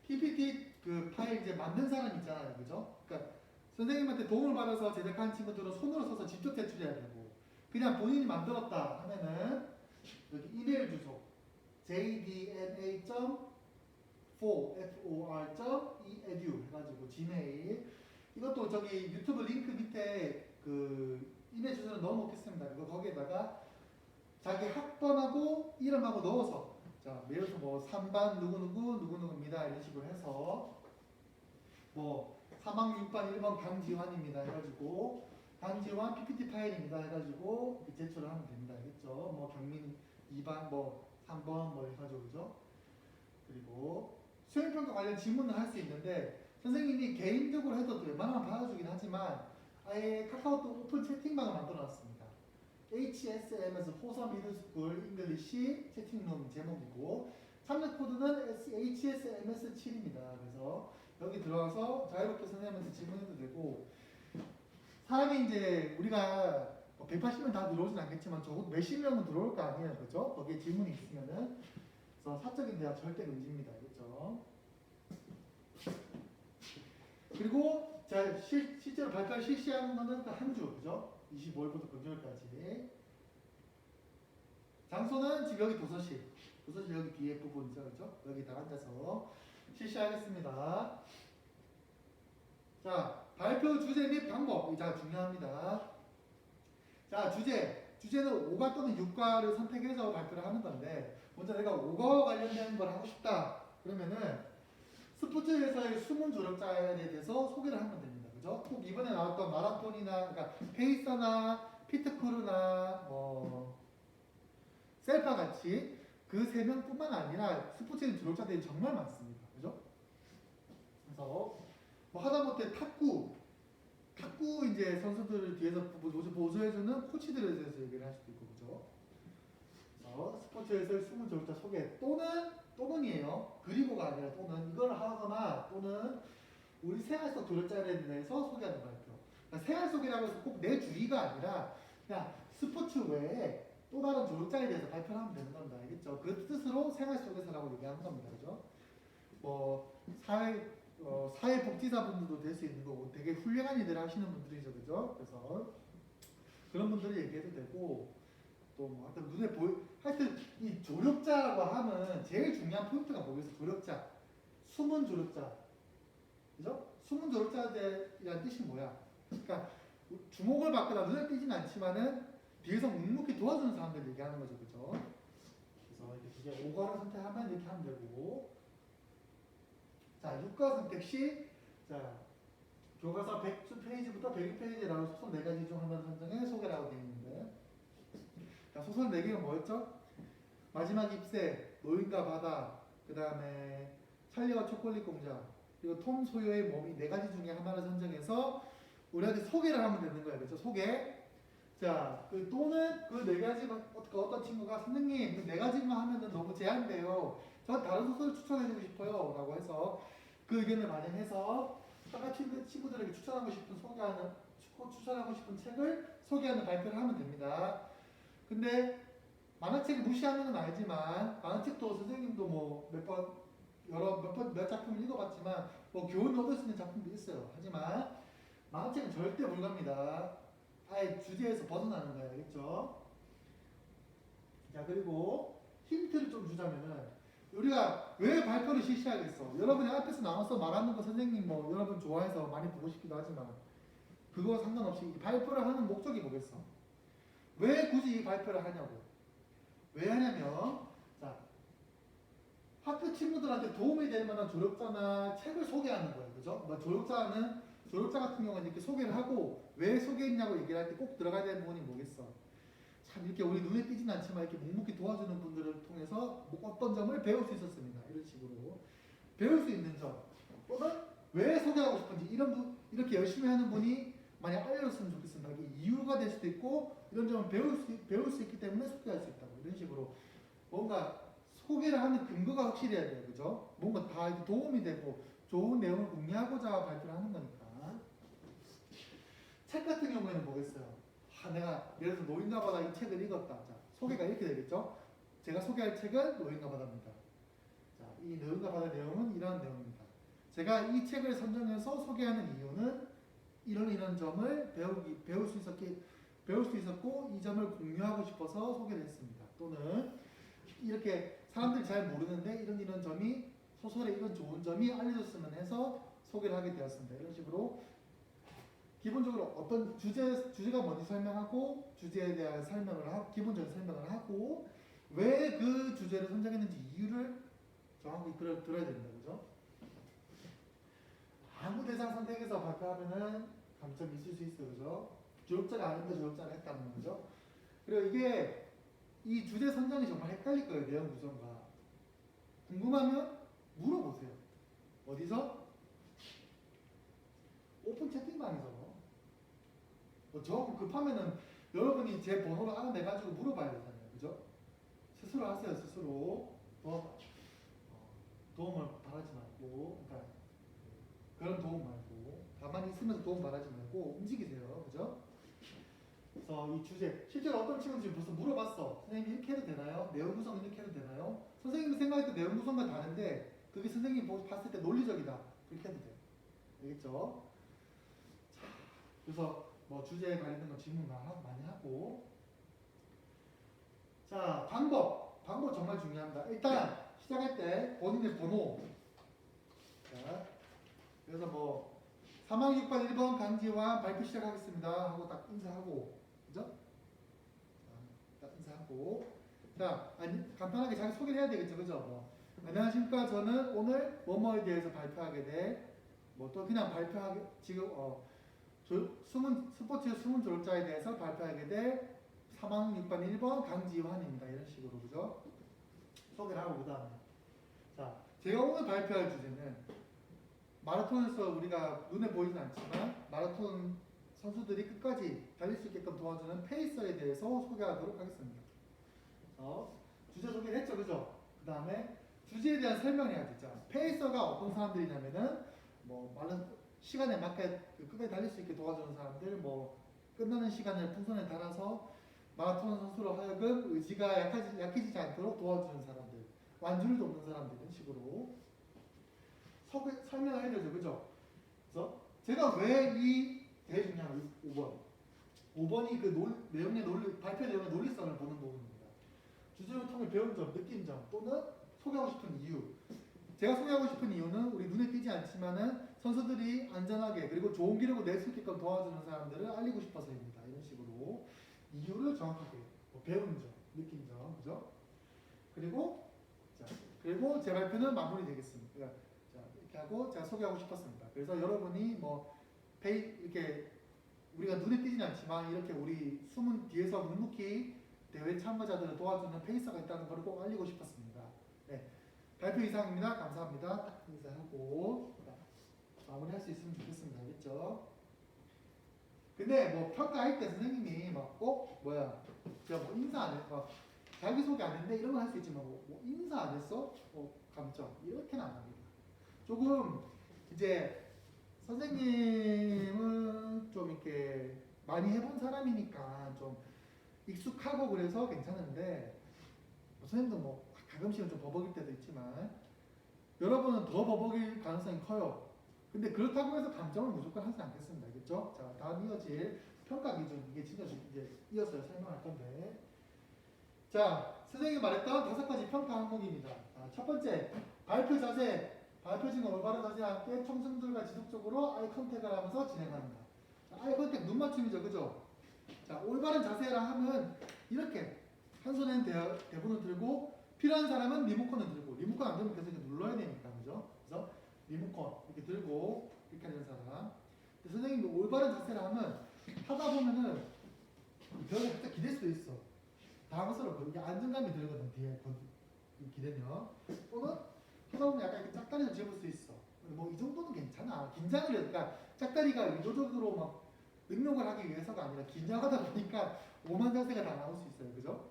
PPT 그 파일 이제 만든 사람 있잖아요. 그죠? 그러니까 선생님한테 도움을 받아서 제작한 친구들은 손으로 써서 직접 제출해야 되고 그냥 본인이 만들었다 하면은 여기 이메일 주소 jdna.for.edu 해가지고 지메일 이것도 저기 유튜브 링크 밑에 그 이메일 주소를 넣어놓겠습니다. 그거 거기에다가 자기 학번하고 이름하고 넣어서 자 예를 들어서 뭐 3반 누구누구입니다 이런 식으로 해서 뭐 3학 6반 1번 강지환입니다 해가지고 강지환 PPT 파일입니다 해가지고 제출을 하면 됩니다. 알겠죠? 뭐 경민 2반 뭐 3번 뭐 해가지고 그죠? 그리고 수행평가 관련 질문을 할 수 있는데 선생님이 개인적으로 해도 웬만하면 받아주긴 하지만 아예 카카오톡 오픈 채팅방을 만들어 놨습니다. HSM에서 호서 미들스쿨 잉글리시 채팅룸 제목이고 참여 코드는 HSMS7입니다. 그래서 여기 들어와서 자유롭게 선생님한테 질문해도 되고 사람이 이제 우리가 180명 다 들어오진 않겠지만 적어도 몇십 명은 들어올 거 아니에요. 그죠? 거기에 질문이 있으면은 그래서 사적인 대화 절대 금지입니다. 알겠죠? 그리고 자, 실제로 발표를 실시하는 거는 한 주, 그죠? 25일부터 금요일까지. 장소는 지금 여기 도서실 여기 뒤에 부분이죠, 그죠? 여기 다 앉아서 실시하겠습니다. 자, 발표 주제 및 방법, 자 중요합니다. 자, 주제는 5과 또는 6과를 선택해서 발표를 하는 건데 먼저 내가 5과와 관련된 걸 하고 싶다. 그러면은 스포츠에서의 숨은 조력자에 대해서 소개를 하면 됩니다. 그죠? 꼭 이번에 나왔던 마라톤이나, 그러니까 페이서나, 피트크루나, 셀파 같이 그 세 명뿐만 아니라 스포츠인 조력자들이 정말 많습니다. 그죠? 그래서 뭐 하다못해 탁구 이제 선수들을 뒤에서 보조해주는 코치들에 대해서 얘기를 할 수도 있고, 그죠? 그래서 스포츠에서의 숨은 조력자 소개 또는이에요. 그리고가 아니라 또는 이걸 하거나 또는 우리 생활 속 조력자에 대해서 소개하는 발표. 그러니까 생활 속이라고 해서 꼭 내 주위가 아니라 그냥 스포츠 외에 또 다른 조력자에 대해서 발표를 하면 되는 겁니다. 알겠죠? 그 뜻으로 생활 속에서라고 얘기하는 겁니다. 그죠? 뭐 사회복지사분들도 될 수 있는 거고 되게 훌륭한 일을 하시는 분들이죠. 그죠? 그래서 그런 분들을 얘기해도 되고 또 뭐 하여튼 눈에 보이 하여튼 이 조력자라고 하면 제일 중요한 포인트가 뭐겠어? 조력자. 숨은 조력자. 그죠? 숨은 조력자들이라는 뜻이 뭐야? 그러니까 주목을 받거나 눈에 띄진 않지만은 뒤에서 묵묵히 도와주는 사람들 얘기하는 거죠. 그죠? 그래서 이제 5과를 선택하면 이렇게 하면 되고 자, 6과 선택 시 자, 교과서 100페이지부터 102페이지라고 소설 4가지 중 하나 선정해 소개라고 되어 있는데 자, 소설 4개가 뭐였죠? 마지막 잎새, 노인과 바다, 그 다음에 찰리와 초콜릿 공장, 그리고 톰 소요의 몸이 4가지 중에 하나를 선정해서 우리한테 소개를 하면 되는 거예요. 그렇죠? 소개. 자, 또는 그 4가지만 어떤 친구가 선생님 그 4가지만 하면은 너무 제한돼요. 저 다른 소설을 추천해주고 싶어요. 라고 해서 그 의견을 반영해서 똑같이 친구들에게 추천하고 싶은 책을 소개하는 발표를 하면 됩니다. 근데 만화책을 무시하는 건 아니지만 만화책도 선생님도 뭐 몇 작품을 읽어봤지만 뭐 교훈을 얻을 수 있는 작품도 있어요. 하지만 만화책은 절대 불가합니다. 아예 주제에서 벗어나는 거예요. 알겠죠? 자, 그리고 힌트를 좀 주자면은 우리가 왜 발표를 실시하겠어? 여러분이 앞에서 나와서 말하는 거 선생님 뭐 여러분 좋아해서 많이 보고 싶기도 하지만 그거 상관없이 발표를 하는 목적이 뭐겠어? 왜 굳이 이 발표를 하냐고? 왜 하냐면 자, 학교 친구들한테 도움이 될 만한 조력자나 책을 소개하는 거예요. 그죠? 뭐 조력자 같은 경우는 이렇게 소개를 하고 왜 소개했냐고 얘기를 할 때 꼭 들어가야 되는 부분이 뭐겠어? 참 이렇게 우리 눈에 띄진 않지만 이렇게 묵묵히 도와주는 분들을 통해서 뭐 어떤 점을 배울 수 있었습니다. 이런 식으로 배울 수 있는 점 또는 왜 소개하고 싶은지 이렇게 열심히 하는 분이 만약 알려줬으면 좋겠습니다. 이게 이유가 될 수도 있고 이런 점을 배울 수 있기 때문에 소개할 수 있다고 이런 식으로 뭔가 소개를 하는 근거가 확실해야 돼요. 그죠? 뭔가 다 도움이 되고 좋은 내용을 공유하고자 발표를 하는 거니까. 책 같은 경우에는 뭐겠어요? 내가 예를 들어서 노인과 바다 이 책을 읽었다. 자, 소개가 이렇게 되겠죠? 제가 소개할 책은 노인과 바다입니다. 자, 이 노인과 바다 내용은 이런 내용입니다. 제가 이 책을 선정해서 소개하는 이유는 이런 점을 배울 수 있었고 이 점을 공유하고 싶어서 소개를 했습니다. 또는 이렇게 사람들이 잘 모르는데 이런 점이 소설의 이런 좋은 점이 알려졌으면 해서 소개를 하게 되었습니다. 이런 식으로 기본적으로 어떤 주제가 뭔지 설명하고 주제에 대한 기본적인 설명을 하고 왜 그 주제를 선정했는지 이유를 정확히 들어야 됩니다. 그죠? 아무 대상 선택해서 발표하면은 감점이 있을 수 있어요. 그죠? 조력자가 아닌데 조력자를 했다는 거죠. 그리고 이 주제 선정이 정말 헷갈릴 거예요. 내용 구성과. 궁금하면 물어보세요. 어디서? 오픈 채팅방에서. 저 급하면은 여러분이 제 번호를 알아내가지고 물어봐야 되잖아요. 그죠? 스스로 하세요. 스스로. 도움을 바라지 말고. 그러니까 그런 도움 말고. 가만히 있으면서 도움 바라지 말고 움직이세요. 그죠? 그래서 이 주제, 실제로 어떤 친구들이 벌써 물어봤어. 선생님 이렇게 해도 되나요? 내용 구성 이렇게 해도 되나요? 선생님이 생각할 때 내용 구성과 다른데 그게 선생님이 봤을 때 논리적이다. 그렇게 해도 돼요. 알겠죠? 자, 그래서 뭐 주제에 관련된 거 질문 많이 하고 자, 방법 정말 중요합니다. 일단 시작할 때 본인의 번호 자, 그래서 뭐 3학 6반 1번 강지환 발표 시작하겠습니다 하고 딱 인사하고 그죠? 딱 인사하고 자, 간단하게 자기 소개를 해야 되겠죠. 그죠? 뭐, 안녕하십니까. 저는 오늘 뭐뭐에 대해서 발표하게 돼 뭐 또 그냥 발표하게 지금 스포츠 숨은 졸업자에 대해서 발표하게 될 3학 6반 1번 강지환입니다. 이런 식으로 그죠? 소개를 하고 그 다음에 자, 제가 오늘 발표할 주제는 마라톤에서 우리가 눈에 보이진 않지만 마라톤 선수들이 끝까지 달릴 수 있게끔 도와주는 페이서에 대해서 소개하도록 하겠습니다. 주제 소개를 했죠, 그죠? 그 다음에 주제에 대한 설명을 해야 되죠. 페이서가 어떤 사람들이냐면은 뭐 많은 시간에 맞게 끝까지 달릴 수 있게 도와주는 사람들, 뭐 끝나는 시간을 풍선에 달아서 마라톤 선수로 하여금 의지가 약해지지 않도록 도와주는 사람들, 완주를 돕는 사람들 이런 식으로 설명을 해드려죠, 그죠? 그래서 제가 왜 이 대회 중요한 5번, 5번이 그 내용의 발표 내용의 논리성을 보는 부분입니다. 주제를 통해 배운 점, 느낀 점 또는 소개하고 싶은 이유. 제가 소개하고 싶은 이유는 우리 눈에 띄지 않지만은 선수들이 안전하게 그리고 좋은 기록을 낼 수 있게끔 도와주는 사람들을 알리고 싶어서입니다. 이런 식으로 이유를 정확하게 배운 점, 느낀 점, 그죠? 그리고 제 발표는 마무리되겠습니다. 자, 이렇게 하고 제가 소개하고 싶었습니다. 그래서 여러분이 이렇게 우리가 눈에 띄지는 않지만 이렇게 우리 숨은 뒤에서 묵묵히 대회 참가자들을 도와주는 페이서가 있다는 걸 꼭 알리고 싶었습니다. 네. 발표 이상입니다. 감사합니다. 딱 인사하고 마무리할 수 있으면 좋겠습니다. 알겠죠? 근데 평가할 때 선생님이 제가 인사 안 했어, 자기소개 안 했는데 이런 건 할 수 있지만 인사 안 했어? 감점 이렇게는 안 합니다. 조금 이제 선생님은 좀 이렇게 많이 해본 사람이니까 좀 익숙하고 그래서 괜찮은데 선생님도 가끔씩은 좀 버벅일 때도 있지만 여러분은 더 버벅일 가능성이 커요. 근데 그렇다고 해서 감점을 무조건 하지 않겠습니다. 알겠죠? 자, 다음 이어질 평가 기준 이게 진짜 이제 이어서 설명할 건데 자, 선생님이 말했던 5가지 평가 항목입니다. 첫 번째, 발표 자세. 발표진 올바른 자세와 함께 청중들과 지속적으로 아이 컨택을 하면서 진행합니다. 아이 컨택 눈 맞춤이죠, 그죠? 자, 올바른 자세라 하면 이렇게 한 손에는 대본을 들고 필요한 사람은 리모컨을 들고 리모컨 안 되면 계속 이렇게 눌러야 되니까, 그죠? 그래서 리모컨 이렇게 들고 이렇게 하는 사람. 선생님이 올바른 자세라 하면 하다 보면은 벽에 살짝 기댈 수도 있어. 당황스럽고 이게 안정감이 들거든 뒤에 기대면 또는 하다 보면 약간 이렇게 짝다리를 접을 수 있어. 이 정도는 괜찮아. 긴장을 해도 그러니까 짝다리가 의도적으로 능력을 하기 위해서가 아니라 긴장하다 보니까 오만 자세가 다 나올 수 있어요, 그죠?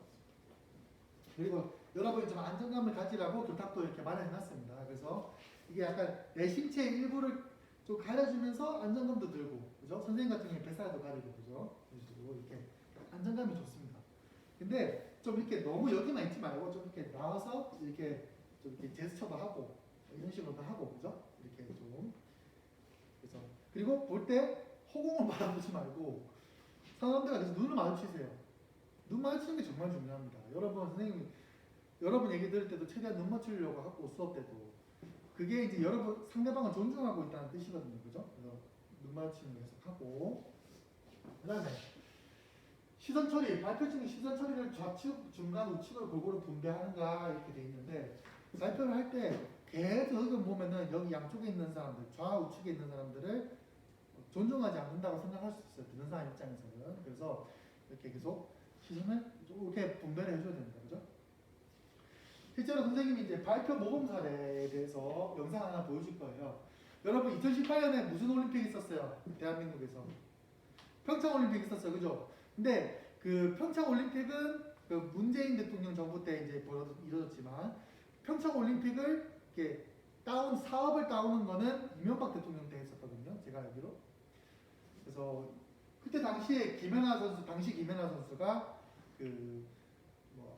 그리고 여러분이 좀 안정감을 가지라고 교탁도 이렇게 마련해놨습니다. 그래서 이게 약간 내 신체의 일부를 좀 가려주면서 안정감도 들고, 그죠? 선생님 같은 경우에 뱃살도 가리고, 그죠? 이렇게 안정감이 좋습니다. 근데 좀 이렇게 너무 여기만 있지 말고 좀 이렇게 나와서 이렇게 좀 이렇게 제스처도 하고 이런 식으로도 하고, 그죠? 이렇게 좀 그래서 그리고 볼 때 허공을 바라보지 말고 사람들과 계속 눈을 마주치세요. 눈 마주치는 게 정말 중요합니다. 여러분 얘기 들을 때도 최대한 눈 맞추려고 하고 수업 때도 그게 이제 여러분 상대방을 존중하고 있다는 뜻이거든요, 그죠? 그래서 눈 마주치는 거 계속 하고 그다음에 시선 처리, 발표 중에 시선 처리를 좌측, 중간, 우측을 골고루 분배하는가 이렇게 돼 있는데 발표를 할 때 계속 보면은 여기 양쪽에 있는 사람들, 좌우측에 있는 사람들을 존중하지 않는다고 생각할 수 있어요. 듣는 사람 입장에서는. 그래서 이렇게 계속 시선을 이렇게 분배를 해줘야 됩니다. 그죠? 실제로 선생님이 이제 발표 모범 사례에 대해서 영상 하나 보여줄 거예요. 여러분 2018년에 무슨 올림픽이 있었어요? 대한민국에서. 평창 올림픽이 있었어요. 그죠? 근데 그 평창 올림픽은 그 문재인 대통령 정부 때 이제 이루어졌지만 평창 올림픽을 이렇게 사업을 따오는 거는 이명박 대통령 때 했었거든요. 제가 알기로. 그래서 그때 당시에 당시 김연아 선수가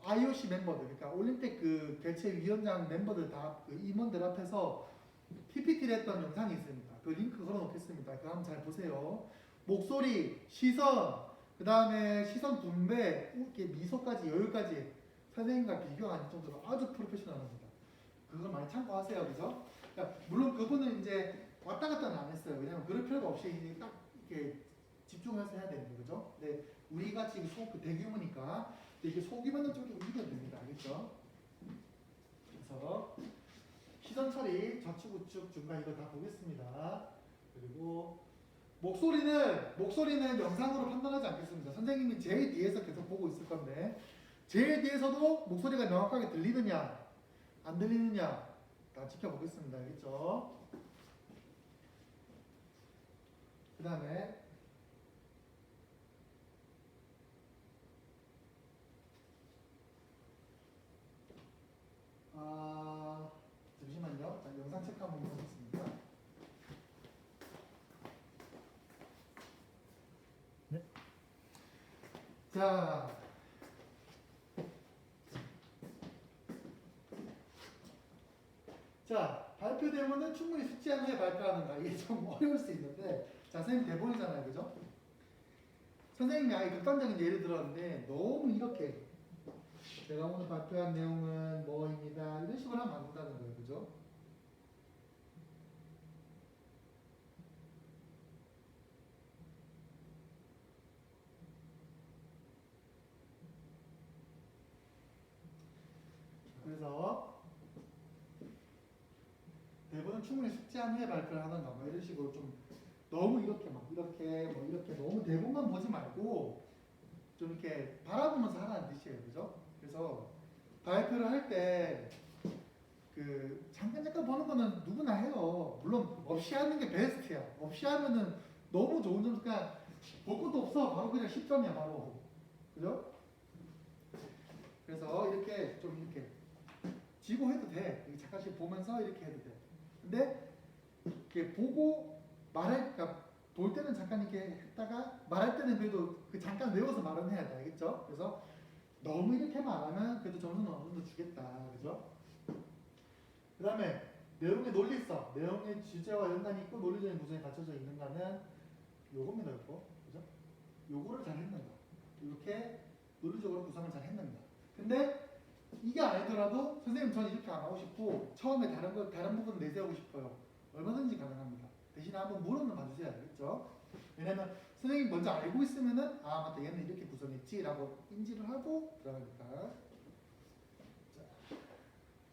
IOC 멤버들, 그러니까 올림픽 개최위원장 멤버들 그 임원들 앞에서 PPT를 했던 영상이 있습니다. 그 링크 걸어놓겠습니다. 그거 한번 잘 보세요. 목소리, 시선, 그 다음에 시선 분배, 이렇게 미소까지, 여유까지 선생님과 비교가 아닐 정도로 아주 프로페셔널합니다. 그걸 많이 참고하세요, 그죠? 그러니까 물론 그분은 이제 왔다 갔다는 안 했어요. 왜냐면 그럴 필요가 없이 딱 이렇게 집중해서 해야 되는 거죠. 근데 우리 같이 대규모니까 이게 소규모는 좀 움직여야 됩니다. 알겠죠? 그래서 시선 처리, 좌측, 우측, 중간 이거 다 보겠습니다. 그리고 목소리는 영상으로 판단하지 않겠습니다. 선생님이 제일 뒤에서 계속 보고 있을 건데 제일 뒤에서도 목소리가 명확하게 들리느냐 안 들리느냐 다 지켜보겠습니다. 알겠죠? 그 다음에 잠시만요. 자, 영상 체크 한번 해보겠습니다. 네. 자, 발표 대본은 충분히 숙지한 후에 발표하는가. 이게 좀 어려울 수 있는데, 자, 선생님 대본이잖아요. 그죠? 선생님이 아예 극단적인 예를 들었는데, 너무 이렇게, 제가 오늘 발표한 내용은 뭐입니다. 이런 식으로 하면 안 된다는 거예요. 그죠? 그래서, 대본은 충분히 숙지한 후에 발표를 하는가. 뭐 이런 식으로 좀, 너무 이렇게 막, 이렇게, 뭐 이렇게 너무 대본만 보지 말고, 좀 이렇게 바라보면서 하라는 뜻이에요. 그죠? 그래서, 발표를 할 때, 잠깐 보는 거는 누구나 해요. 물론 없이 하는 게 베스트야. 없이 하면은 너무 좋은 점수. 그냥 볼 것도 없어. 바로 그냥 10점이야 바로. 그죠? 그래서 이렇게 좀 이렇게 지고 해도 돼. 이렇게 잠깐씩 보면서 이렇게 해도 돼. 근데 이렇게 보고 그러니까 볼 때는 잠깐 이렇게 했다가 말할 때는 그래도 그 잠깐 외워서 말은 해야 돼. 알겠죠? 그래서 너무 이렇게 말하면 그래도 점수는 어느 정도 주겠다. 그죠? 그 다음에 내용의 논리성, 내용의 주제와 연관이 있고 논리적인 구성이 갖춰져 있는가는 요겁니다. 요거. 그죠? 요거를 잘 했는가. 이렇게 논리적으로 구성을 잘 했는가. 근데 이게 아니더라도 선생님 전 이렇게 안 하고 싶고 처음에 다른 부분 내세우고 싶어요. 얼마든지 가능합니다. 대신에 한번 물어는 봐주셔야 되겠죠? 왜냐면 선생님 먼저 알고 있으면은 아 맞다 얘는 이렇게 구성했지 라고 인지를 하고 들어가니까.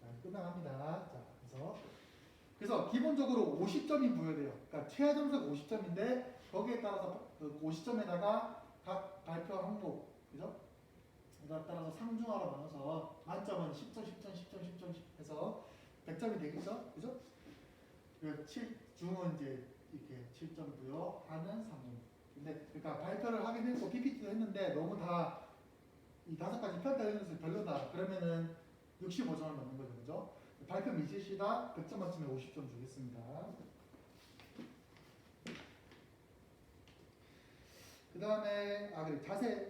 자, 끝나갑니다. 자, 그래서 기본적으로 50점이 부여돼요. 그러니까 최하 점수가 50점인데 거기에 따라서 그 50점에다가 각 발표 항목, 그죠? 이에 따라서 상중하로 나눠서 만점은 10점, 10점, 10점, 10점 해서 100점이 되겠죠? 그죠? 그 7중은 이제 이렇게 7점 부여, 하는 3점. 근데 그러니까 발표를 하긴 했고 PPT도 했는데 너무 다 이 5가지 평가 연습이 별로다. 그러면은 65점을 넣는 거죠. 그죠? 발표 미지시다 100점 만점에 50점 주겠습니다. 그 다음에 그래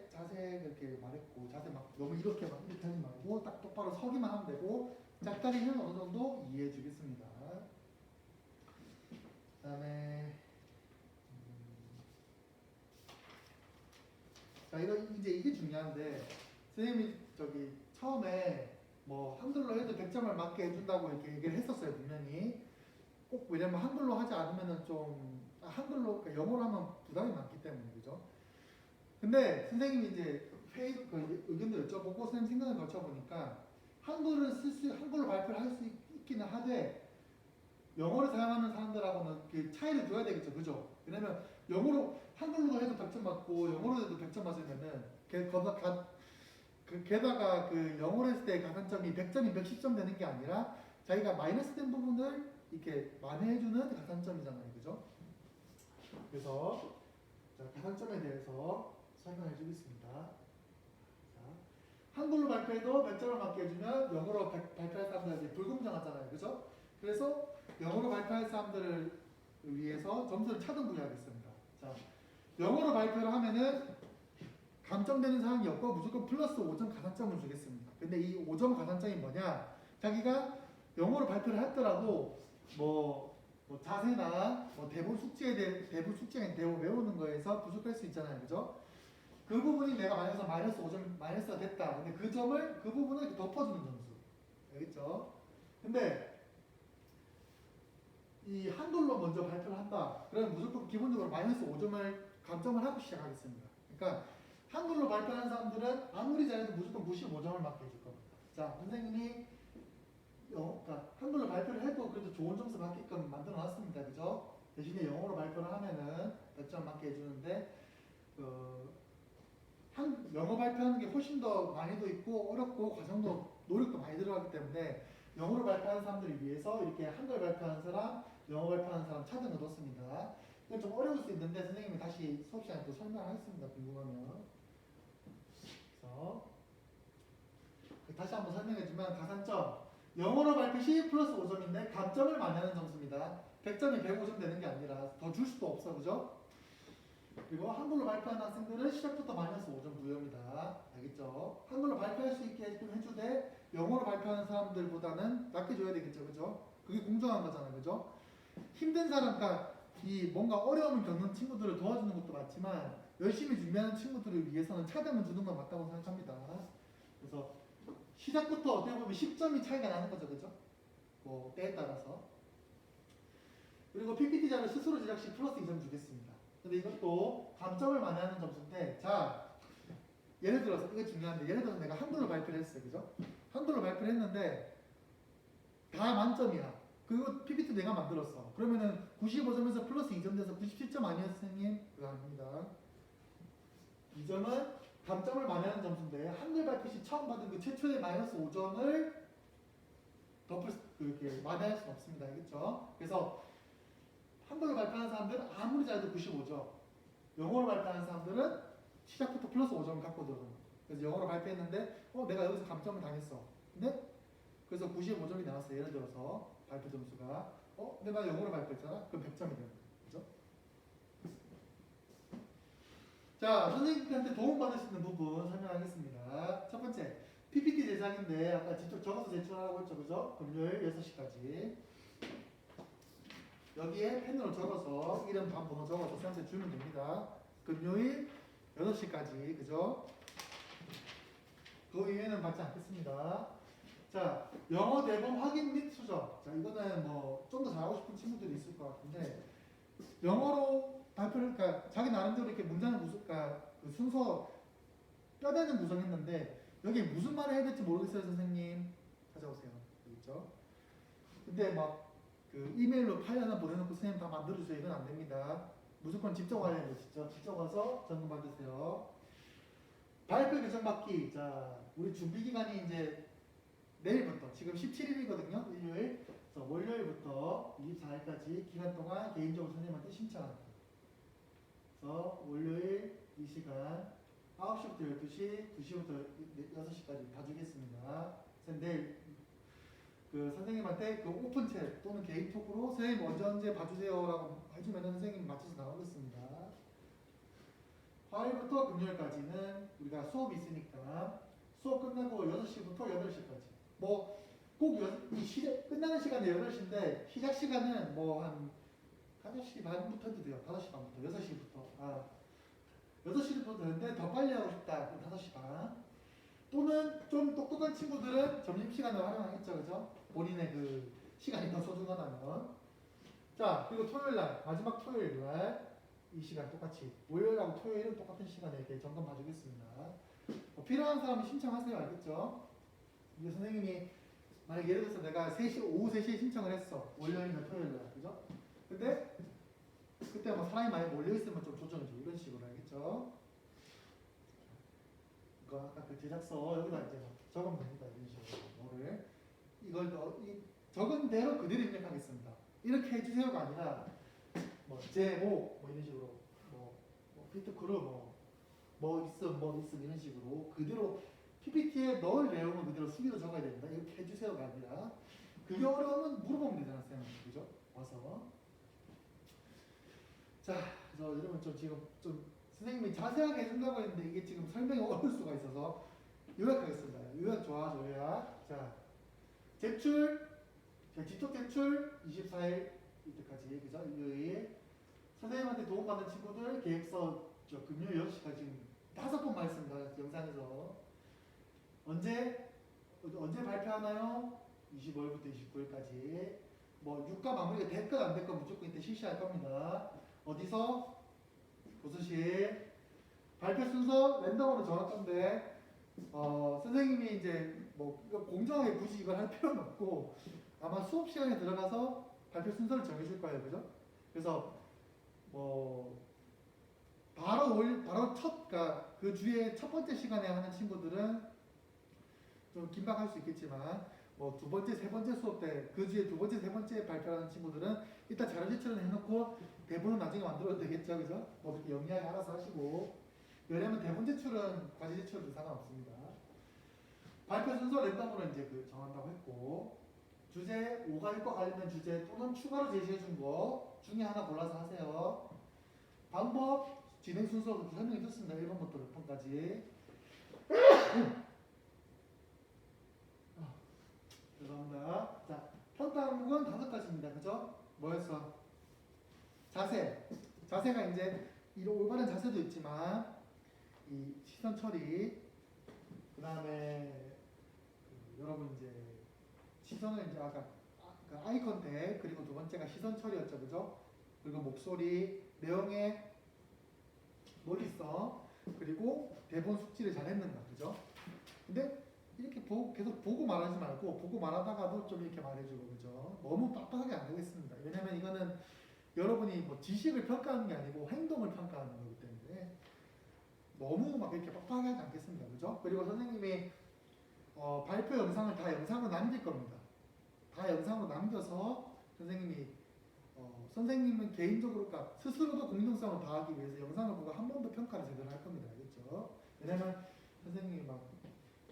자세 그렇게 말했고 자세 막 너무 이렇게 막 이렇게 하지 말고 딱 똑바로 서기만 하면 되고 짝다리는 어느 정도 이해해 주겠습니다. 그 다음에 자 이게 중요한데 선생님이 처음에 뭐 한글로 해도 100점을 맞게 해준다고 이렇게 얘기를 했었어요 분명히. 꼭 왜냐면 한글로 하지 않으면은 좀 한글로 그러니까 영어로 하면 부담이 많기 때문에 그죠? 근데 선생님이 이제 회의 의견도 여쭤보고 선생님 생각을 거쳐보니까 한글로 발표를 할 수 있기는 하되 영어를 사용하는 사람들하고는 그 차이를 둬야 되겠죠, 그죠? 왜냐면 한글로 해도 100점 맞고 영어로 해도 100점 맞으면은 게다가 그 영어로 했을 때 가산점이 100점이 110점 되는 게 아니라 자기가 마이너스 된 부분을 이렇게 만회해주는 가산점이잖아요, 그죠? 그래서 자, 가산점에 대해서 설명해 주겠습니다. 자, 한글로 발표해도 100점을 맞게 해주면 영어로 발표할 사람들에게 불공정하잖아요. 그죠? 그래서 영어로 발표할 사람들을 위해서 점수를 차등부여하겠습니다. 자, 영어로 발표를 하면은 감점되는 사항이 없고 무조건 플러스 5점 가산점을 주겠습니다. 근데 이 5점 가산점이 뭐냐? 자기가 영어로 발표를 했더라도 뭐 자세나 뭐 대본 숙제가 대본 외우는 거에서 부족할 수 있잖아요. 그죠? 그 부분이 내가 마이너스 5점, 마이너스가 됐다. 근데 그 부분을 덮어주는 점수. 알겠죠? 근데, 이 한글로 먼저 발표를 한다. 그러면 무조건 기본적으로 마이너스 5점을 감점을 하고 시작하겠습니다. 그러니까, 한글로 발표하는 사람들은 아무리 잘해도 무조건 95점을 맞게 해줄 겁니다. 자, 선생님이, 그러니까 한글로 발표를 해도 그래도 좋은 점수 받게끔 만들어 놨습니다. 그죠? 대신에 영어로 발표를 하면은 100점 맞게 해주는데, 영어 발표하는 게 훨씬 더 난이도 있고 어렵고 과정도 노력도 많이 들어가기 때문에 영어로 발표하는 사람들을 위해서 이렇게 한글 발표하는 사람, 영어 발표하는 사람 차등을 뒀습니다. 이건 좀 어려울 수 있는데 선생님이 다시 수업 시간에 또 설명하겠습니다. 궁금하면. 그래서 다시 한번 설명해주면 가산점 영어로 발표 시 플러스 5점인데 감점을 많이 하는 점수입니다. 100점이 105점 되는 게 아니라 더 줄 수도 없어. 그죠? 그리고 한글로 발표하는 학생들은 시작부터 마이너스 5점 부여입니다. 알겠죠? 한글로 발표할 수 있게 좀 해주되 영어로 발표하는 사람들보다는 낮게 줘야 되겠죠, 그죠? 그게 공정한 거잖아요, 그죠? 힘든 사람, 그러니까 이 뭔가 어려움을 겪는 친구들을 도와주는 것도 맞지만 열심히 준비하는 친구들을 위해서는 차등을 주는 건 맞다고 생각합니다. 그래서 시작부터 어떻게 보면 10점이 차이가 나는 거죠, 그죠? 뭐 때에 따라서. 그리고 PPT 자료 스스로 제작 시 플러스 2점 주겠습니다. 근데 이것도 감점을 많이 하는 점수인데, 자, 예를 들어서, 이거 중요한데, 예를 들어서 내가 한글로 발표를 했어요, 그죠? 한글로 발표를 했는데, 다 만점이야. 그리고 PPT 내가 만들었어. 그러면은 95점에서 플러스 2점 돼서 97점 아니에요, 선생님? 그거 아닙니다. 2점은 감점을 많이 하는 점수인데, 한글 발표 시 처음 받은 그 최초의 마이너스 5점을 그렇게 많이 할 수는 없습니다. 알겠죠? 그래서 한글로 발표하는 사람들은 아무리 잘해도 95점. 영어로 발표하는 사람들은 시작부터 플러스 5점을 갖고 들어가는 거죠. 그래서 영어로 발표했는데, 내가 여기서 감점을 당했어. 근데 그래서 95점이 나왔어. 예를 들어서 발표 점수가. 근데 나 영어로 발표했잖아? 그럼 100점이 되는 거예요. 그죠? 자, 선생님한테 도움받을 수 있는 부분 설명하겠습니다. 첫 번째, PPT 제작인데 아까 직접 적어서 제출하라고 했죠. 그죠? 금요일 6시까지. 여기에 펜으로 적어서 이름, 반, 번호 적어서 선생님한테 주면 됩니다. 금요일 8시까지. 그죠? 그 이외에는 받지 않겠습니다. 자, 영어 대본 확인 및 수정. 자, 이거는 뭐 좀 더 잘하고 싶은 친구들이 있을 것 같은데, 영어로 발표를, 그러니까 자기 나름대로 이렇게 문장을 그러니까 그 순서 뼈대는 구성했는데, 여기 무슨 말을 해야 될지 모르겠어요, 선생님. 찾아오세요. 여기 있죠? 근데 막 그 이메일로 파일 하나 보내놓고 선생님 다 만들어주세요. 이건 안 됩니다. 무조건 직접 와야 돼요, 직접 와서 점검 받으세요. 발표 결정 받기. 자, 우리 준비 기간이 이제 내일부터, 지금 17일이거든요, 일요일. 그래서 월요일부터 24일까지 기간 동안 개인적으로 선생님한테 신청하는 거예요. 그래서 월요일 이 시간 9시부터 12시, 2시부터 6시까지 봐주겠습니다. 그래서 내일 그 선생님한테 그 오픈챗 또는 개인톡으로 선생님 언제 봐주세요라고 해주면 선생님 맞춰서 나오겠습니다. 화요일부터 금요일까지는 우리가 수업이 있으니까 수업 끝나고 6시부터 8시까지. 뭐, 꼭 끝나는 시간이 8시인데, 시작 시간은 뭐 한 5시 반부터 해도 돼요. 5시 반부터, 6시부터. 6시부터 되는데 더 빨리 하고 싶다. 그럼 5시 반. 또는 좀 똑똑한 친구들은 점심시간을 활용하겠죠. 그죠? 본인의 그 시간이 더 소중하다면. 자, 그리고 토요일날, 마지막 토요일날 이 시간 똑같이. 월요일하고 토요일은 똑같은 시간에 이렇게 점검 봐주겠습니다. 필요한 사람은 신청하세요. 알겠죠? 이제 선생님이 만약 예를 들어서 내가 오후 3시에 신청을 했어. 월요일이나 토요일날. 그죠? 근데 그때 뭐 사람이 많이 몰려있으면 좀 조정해줘. 이런 식으로. 알겠죠? 이거 아까 그 제작서 여기다 이제 적으면 됩니다. 이런 식으로. 뭐를. 이걸 적은 대로 그대로 입력하겠습니다. 이렇게 해주세요가 아니라 뭐 제목 뭐 이런 식으로 뭐 피트크루 뭐 있음 이런 식으로 그대로 PPT에 넣을 내용을 그대로 수기로 적어야 됩니다. 이렇게 해주세요가 아니라 그게 어려우면 물어보면 되잖아, 쌤한테. 그죠? 와서. 자, 그래서 여러분 지금 선생님이 자세하게 해준다고 했는데 이게 지금 설명이 어려울 수가 있어서 요약하겠습니다. 요약 좋아하죠, 요약. 자, 직접 제출 24일 이때까지, 그죠? 일요일. 선생님한테 도움받는 친구들 계획서 금요일 6시까지 지금 5번 말씀드렸습니다. 영상에서. 언제 발표하나요? 25일부터 29일까지. 뭐 육과 마무리가 됐건 안 됐건 무조건 이때 실시할 겁니다. 어디서? 교수실. 발표 순서 랜덤으로 정할 건데 선생님이 이제 뭐 공정하게 굳이 이걸 할 필요는 없고 아마 수업 시간에 들어가서 발표 순서를 정해줄 거예요, 그죠? 그래서 뭐 바로 그러니까 그 주에 첫 번째 시간에 하는 친구들은 좀 긴박할 수 있겠지만 뭐 두 번째, 세 번째 수업 때 그 주에 두 번째, 세 번째 발표하는 친구들은 일단 자료 제출은 해놓고 대본은 나중에 만들어도 되겠죠, 그죠? 뭐 그렇게 영리하게 알아서 하시고. 왜냐면 대본 제출은 과제 제출도 상관없습니다. 발표 순서 랜덤으로 이제 정한다고 했고, 주제 5과 6과 관련된 주제 또는 추가로 제시해 준 거 중에 하나 골라서 하세요. 방법 진행 순서도 설명해 줬습니다. 1번부터 몇 번까지. 죄송합니다. 자, 평가 항목은 5가지입니다. 그죠? 뭐였어? 자세. 자세가 이제 이런 올바른 자세도 있지만 이 시선 처리, 그 다음에 여러분 이제 시선을 이제 아까 그 아이 컨택, 그리고 두 번째가 시선 처리였죠. 그죠? 그리고 목소리, 내용의 논리성, 그리고 대본 숙지를 잘 했는가. 그죠? 근데 이렇게 계속 보고 말하지 말고 보고 말하다가도 좀 이렇게 말해주고. 그죠? 너무 빡빡하게 안 되겠습니다. 왜냐면 이거는 여러분이 뭐 지식을 평가하는 게 아니고 행동을 평가하는 거기 때문에 너무 막 이렇게 빡빡하지 않겠습니다. 그죠? 그리고 선생님이 발표 영상을 다 영상으로 남길 겁니다. 다 영상으로 남겨서 선생님이 선생님은 개인적으로 그러니까 스스로도 공정성을 파하기 위해서 영상을 보고 한 번 더 평가를 제대로 할 겁니다. 알겠죠? 왜냐면 선생님이 막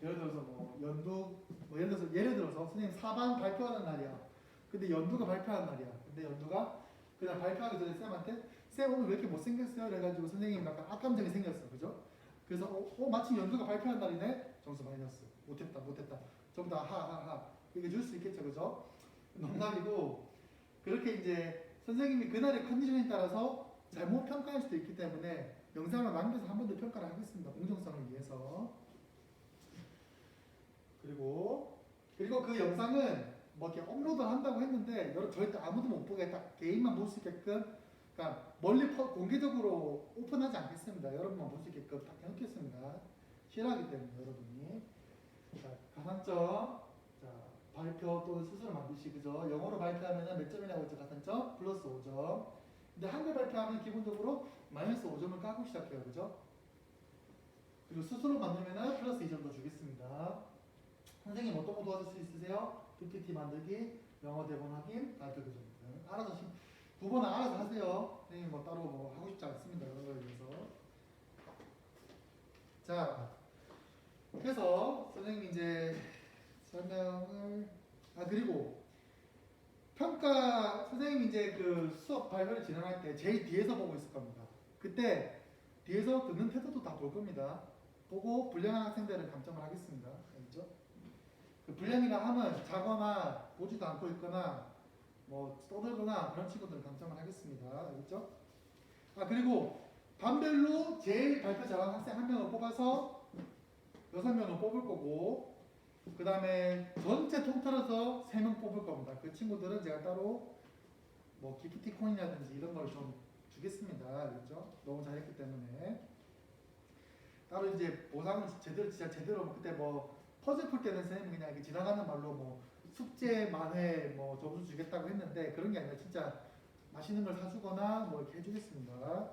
예를 들어서 뭐 연두 뭐 예를 들어서 선생님 4반 발표하는 날이야. 근데 연두가 발표하는 날이야. 근데 연두가 그냥 발표하기 전에 쌤한테 쌤 오늘 왜 이렇게 못생겼어요? 그래가지고 선생님 약간 악감정이 생겼어. 그죠? 그래서 마침 연두가 발표한 날이네? 점수 마이너스. 못했다. 전부 다 하하하. 이게 줄 수 있겠죠. 그죠? 농담이고 그렇게 이제 선생님이 그날의 컨디션에 따라서 잘못 평가할 수도 있기 때문에 영상을 남겨서 한 번 더 평가를 하겠습니다. 공정성을 위해서. 그리고 그 영상은 뭐 이렇게 업로드를 한다고 했는데 여러분 절대 아무도 못 보게 딱 개인만 볼 수 있게끔 그러니까 멀리 공개적으로 오픈하지 않겠습니다. 여러분만 볼 수 있게끔 딱 해놓겠습니다. 싫어하기 때문에 여러분이. 자, 가산점. 자, 발표 또는 스스로 만드시. 그죠? 영어로 발표하면 몇 점이라고 했죠? 가산점? 플러스 5점. 근데 한글 발표하면 기본적으로 마이너스 5점을 까고 시작해요. 그죠? 그리고 스스로 만들면 플러스 2점 더 주겠습니다. 선생님 어떤 거 도와줄 수 있으세요? PPT 만들기, 영어 대본 확인, 발표 교정. 알아서 두 번은 알아서 하세요. 선생님 뭐 따로 뭐 하고 싶지 않습니다. 그런 거에 대해서. 자, 그래서 선생님 이제 설명을 그리고 평가 선생님 이제 그 수업 발표를 진행할 때 제일 뒤에서 보고 있을 겁니다. 그때 뒤에서 듣는 태도도 다 볼 겁니다. 보고 불량한 학생들은 감점을 하겠습니다. 알겠죠? 그 불량이라 하면 자거나 보지도 않고 있거나 뭐 떠들거나 그런 친구들은 감점을 하겠습니다. 알겠죠? 그리고 반별로 제일 발표 잘하는 학생 한 명을 뽑아서 6명을 뽑을 거고 그 다음에 전체 통틀어서 3명 뽑을 겁니다. 그 친구들은 제가 따로 뭐 기프티콘이라든지 이런 걸 좀 주겠습니다. 알겠죠? 너무 잘했기 때문에 따로 이제 보상은 진짜 제대로 그때 뭐 퍼즐 풀 때는 선생님이 그냥 이렇게 지나가는 말로 뭐 숙제 만회 뭐 점수 주겠다고 했는데 그런 게 아니라 진짜 맛있는 걸 사주거나 뭐 이렇게 해주겠습니다.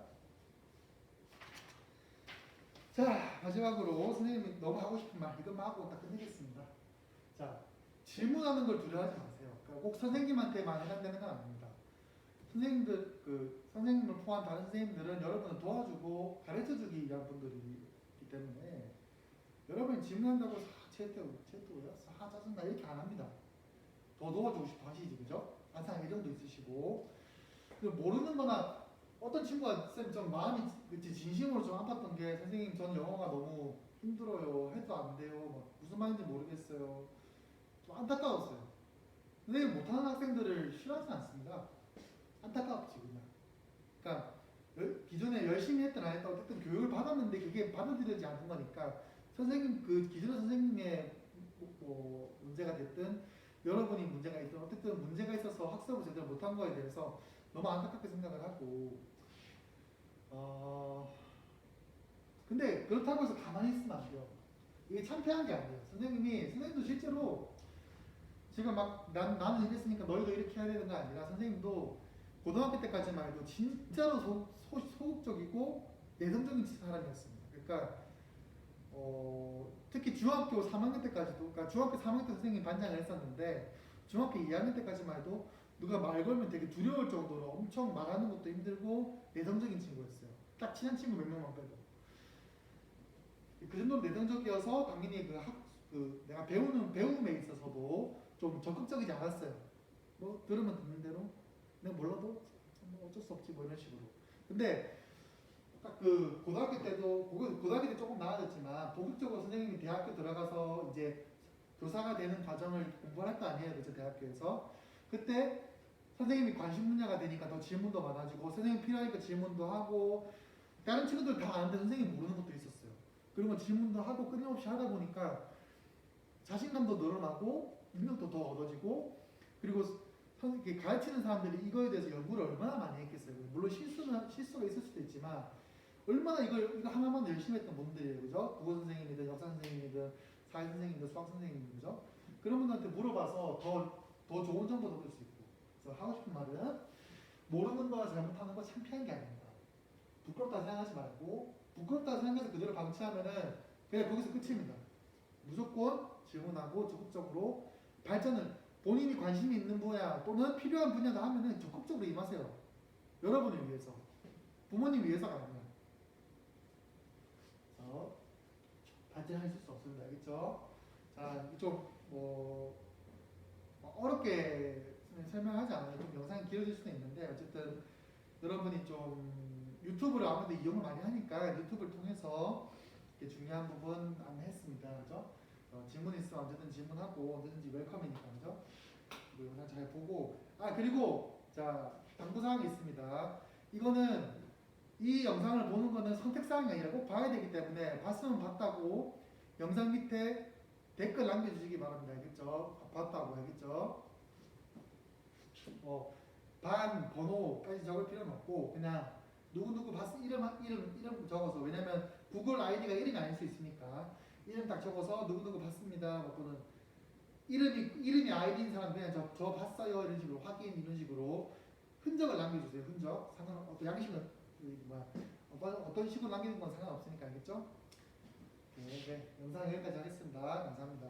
자, 마지막으로 선생님이 너무 하고 싶은 말 이것만 하고 딱 끝내겠습니다. 자, 질문하는 걸 두려워하지 마세요. 그러니까 꼭 선생님한테만 해당되는 건 아닙니다. 선생님을 포함한 다른 선생님들은 여러분을 도와주고 가르쳐주기 위한 분들이기 때문에 여러분이 질문한다고 쟤또야 짜증나 이렇게 안 합니다. 더 도와주고 싶어 하시지. 그죠? 항상 애정도 있으시고 그리고 모르는 거나 어떤 친구가 쌤 좀 마음이 진심으로 좀 아팠던 게 선생님 전 영어가 너무 힘들어요. 해도 안 돼요. 무슨 말인지 모르겠어요. 좀 안타까웠어요. 선생님 못하는 학생들을 싫어하지 않습니다. 안타깝지 그냥. 그러니까 기존에 열심히 했든 안 했든 어쨌든 교육을 받았는데 그게 받아들여지지 않는 거니까 선생님 그 기존의 선생님의 뭐 문제가 됐든 여러분이 문제가 있든 어쨌든 문제가 있어서 학습을 제대로 못한 거에 대해서 너무 안타깝게 생각을 하고 근데 그렇다고 해서 가만히 있으면 안 돼요. 이게 창피한 게 아니에요. 선생님도 실제로 지금 막 나는 이랬으니까 너희도 이렇게 해야 되는 거 아니라 선생님도 고등학교 때까지만 해도 진짜로 소극적이고 내성적인 사람이었습니다. 그러니까 특히 중학교 3학년 때까지도 그러니까 중학교 3학년 때 선생님 반장을 했었는데 중학교 2학년 때까지만 해도 누가 말 걸면 되게 두려울 정도로 엄청 말하는 것도 힘들고 내성적인 친구였어요. 딱 친한 친구 몇 명만 빼고. 그 정도로 내성적이어서 당연히 내가 배우는 배움에 있어서도 좀 적극적이지 않았어요. 뭐 들으면 듣는 대로 내가 몰라도 뭐 어쩔 수 없지 뭐 이런 식으로. 근데 그 고등학교 때도 고등학교 때 조금 나아졌지만 본격적으로 선생님이 대학교 들어가서 이제 교사가 되는 과정을 공부할 거 아니에요, 그죠? 대학교에서 그때 선생님이 관심 분야가 되니까 더 질문도 많아지고 선생님 필요하니까 질문도 하고 다른 친구들 다 아는데 선생님 모르는 것도 있었어요. 그리고 질문도 하고 끊임없이 하다 보니까 자신감도 늘어나고 능력도 더 얻어지고 그리고 가르치는 사람들이 이거에 대해서 연구를 얼마나 많이 했겠어요. 물론 실수가 있을 수도 있지만 얼마나 이거 하나만 열심히 했던 분들이에요, 그죠? 국어 선생님이든 역사 선생님이든 사회 선생님이든 수학 선생님이든 그죠? 그런 분들한테 물어봐서 더 좋은 정보도 얻을 수 있고. 그래서 하고 싶은 말은 모르는 거와 잘못하는 거 창피한 게 아닙니다. 부끄럽다 생각하지 말고 부끄럽다 생각해서 그대로 방치하면은 그냥 거기서 끝입니다. 무조건 질문하고 적극적으로 발전을 본인이 관심이 있는 분야 또는 필요한 분야다 하면은 적극적으로 임하세요. 여러분을 위해서, 부모님 위해서가 아니라. 발전하실 수 없습니다. 알겠죠? 자, 좀 어렵게 설명하지 않아요. 좀 영상이 길어질 수도 있는데 어쨌든 여러분이 좀 유튜브를 아무래도 이용을 많이 하니까 유튜브를 통해서 이렇게 중요한 부분 안내했습니다. 그죠? 질문 있으면 언제든 질문하고 언제든지 웰컴이니까 그죠? 그 영상 잘 보고 그리고 자 당부사항이 있습니다. 이거는 이 영상을 보는 거는 선택사항이 아니라 꼭 봐야 되기 때문에 봤으면 봤다고 영상 밑에 댓글 남겨주시기 바랍니다. 알겠죠? 봤다고 알겠죠? 반 번호까지 적을 필요는 없고 그냥 누구누구 봤어 이름 적어서 왜냐면 구글 아이디가 이름이 아닐 수 있으니까 이름 딱 적어서 누구누구 봤습니다. 또는 이름이 아이디인 사람 그냥 저 봤어요 이런 식으로 확인 이런 식으로 흔적을 남겨주세요. 흔적 어떤 양식은 어떤 식으로 남기는 건 상관없으니까 알겠죠? 네, 영상 여기까지 하겠습니다. 감사합니다.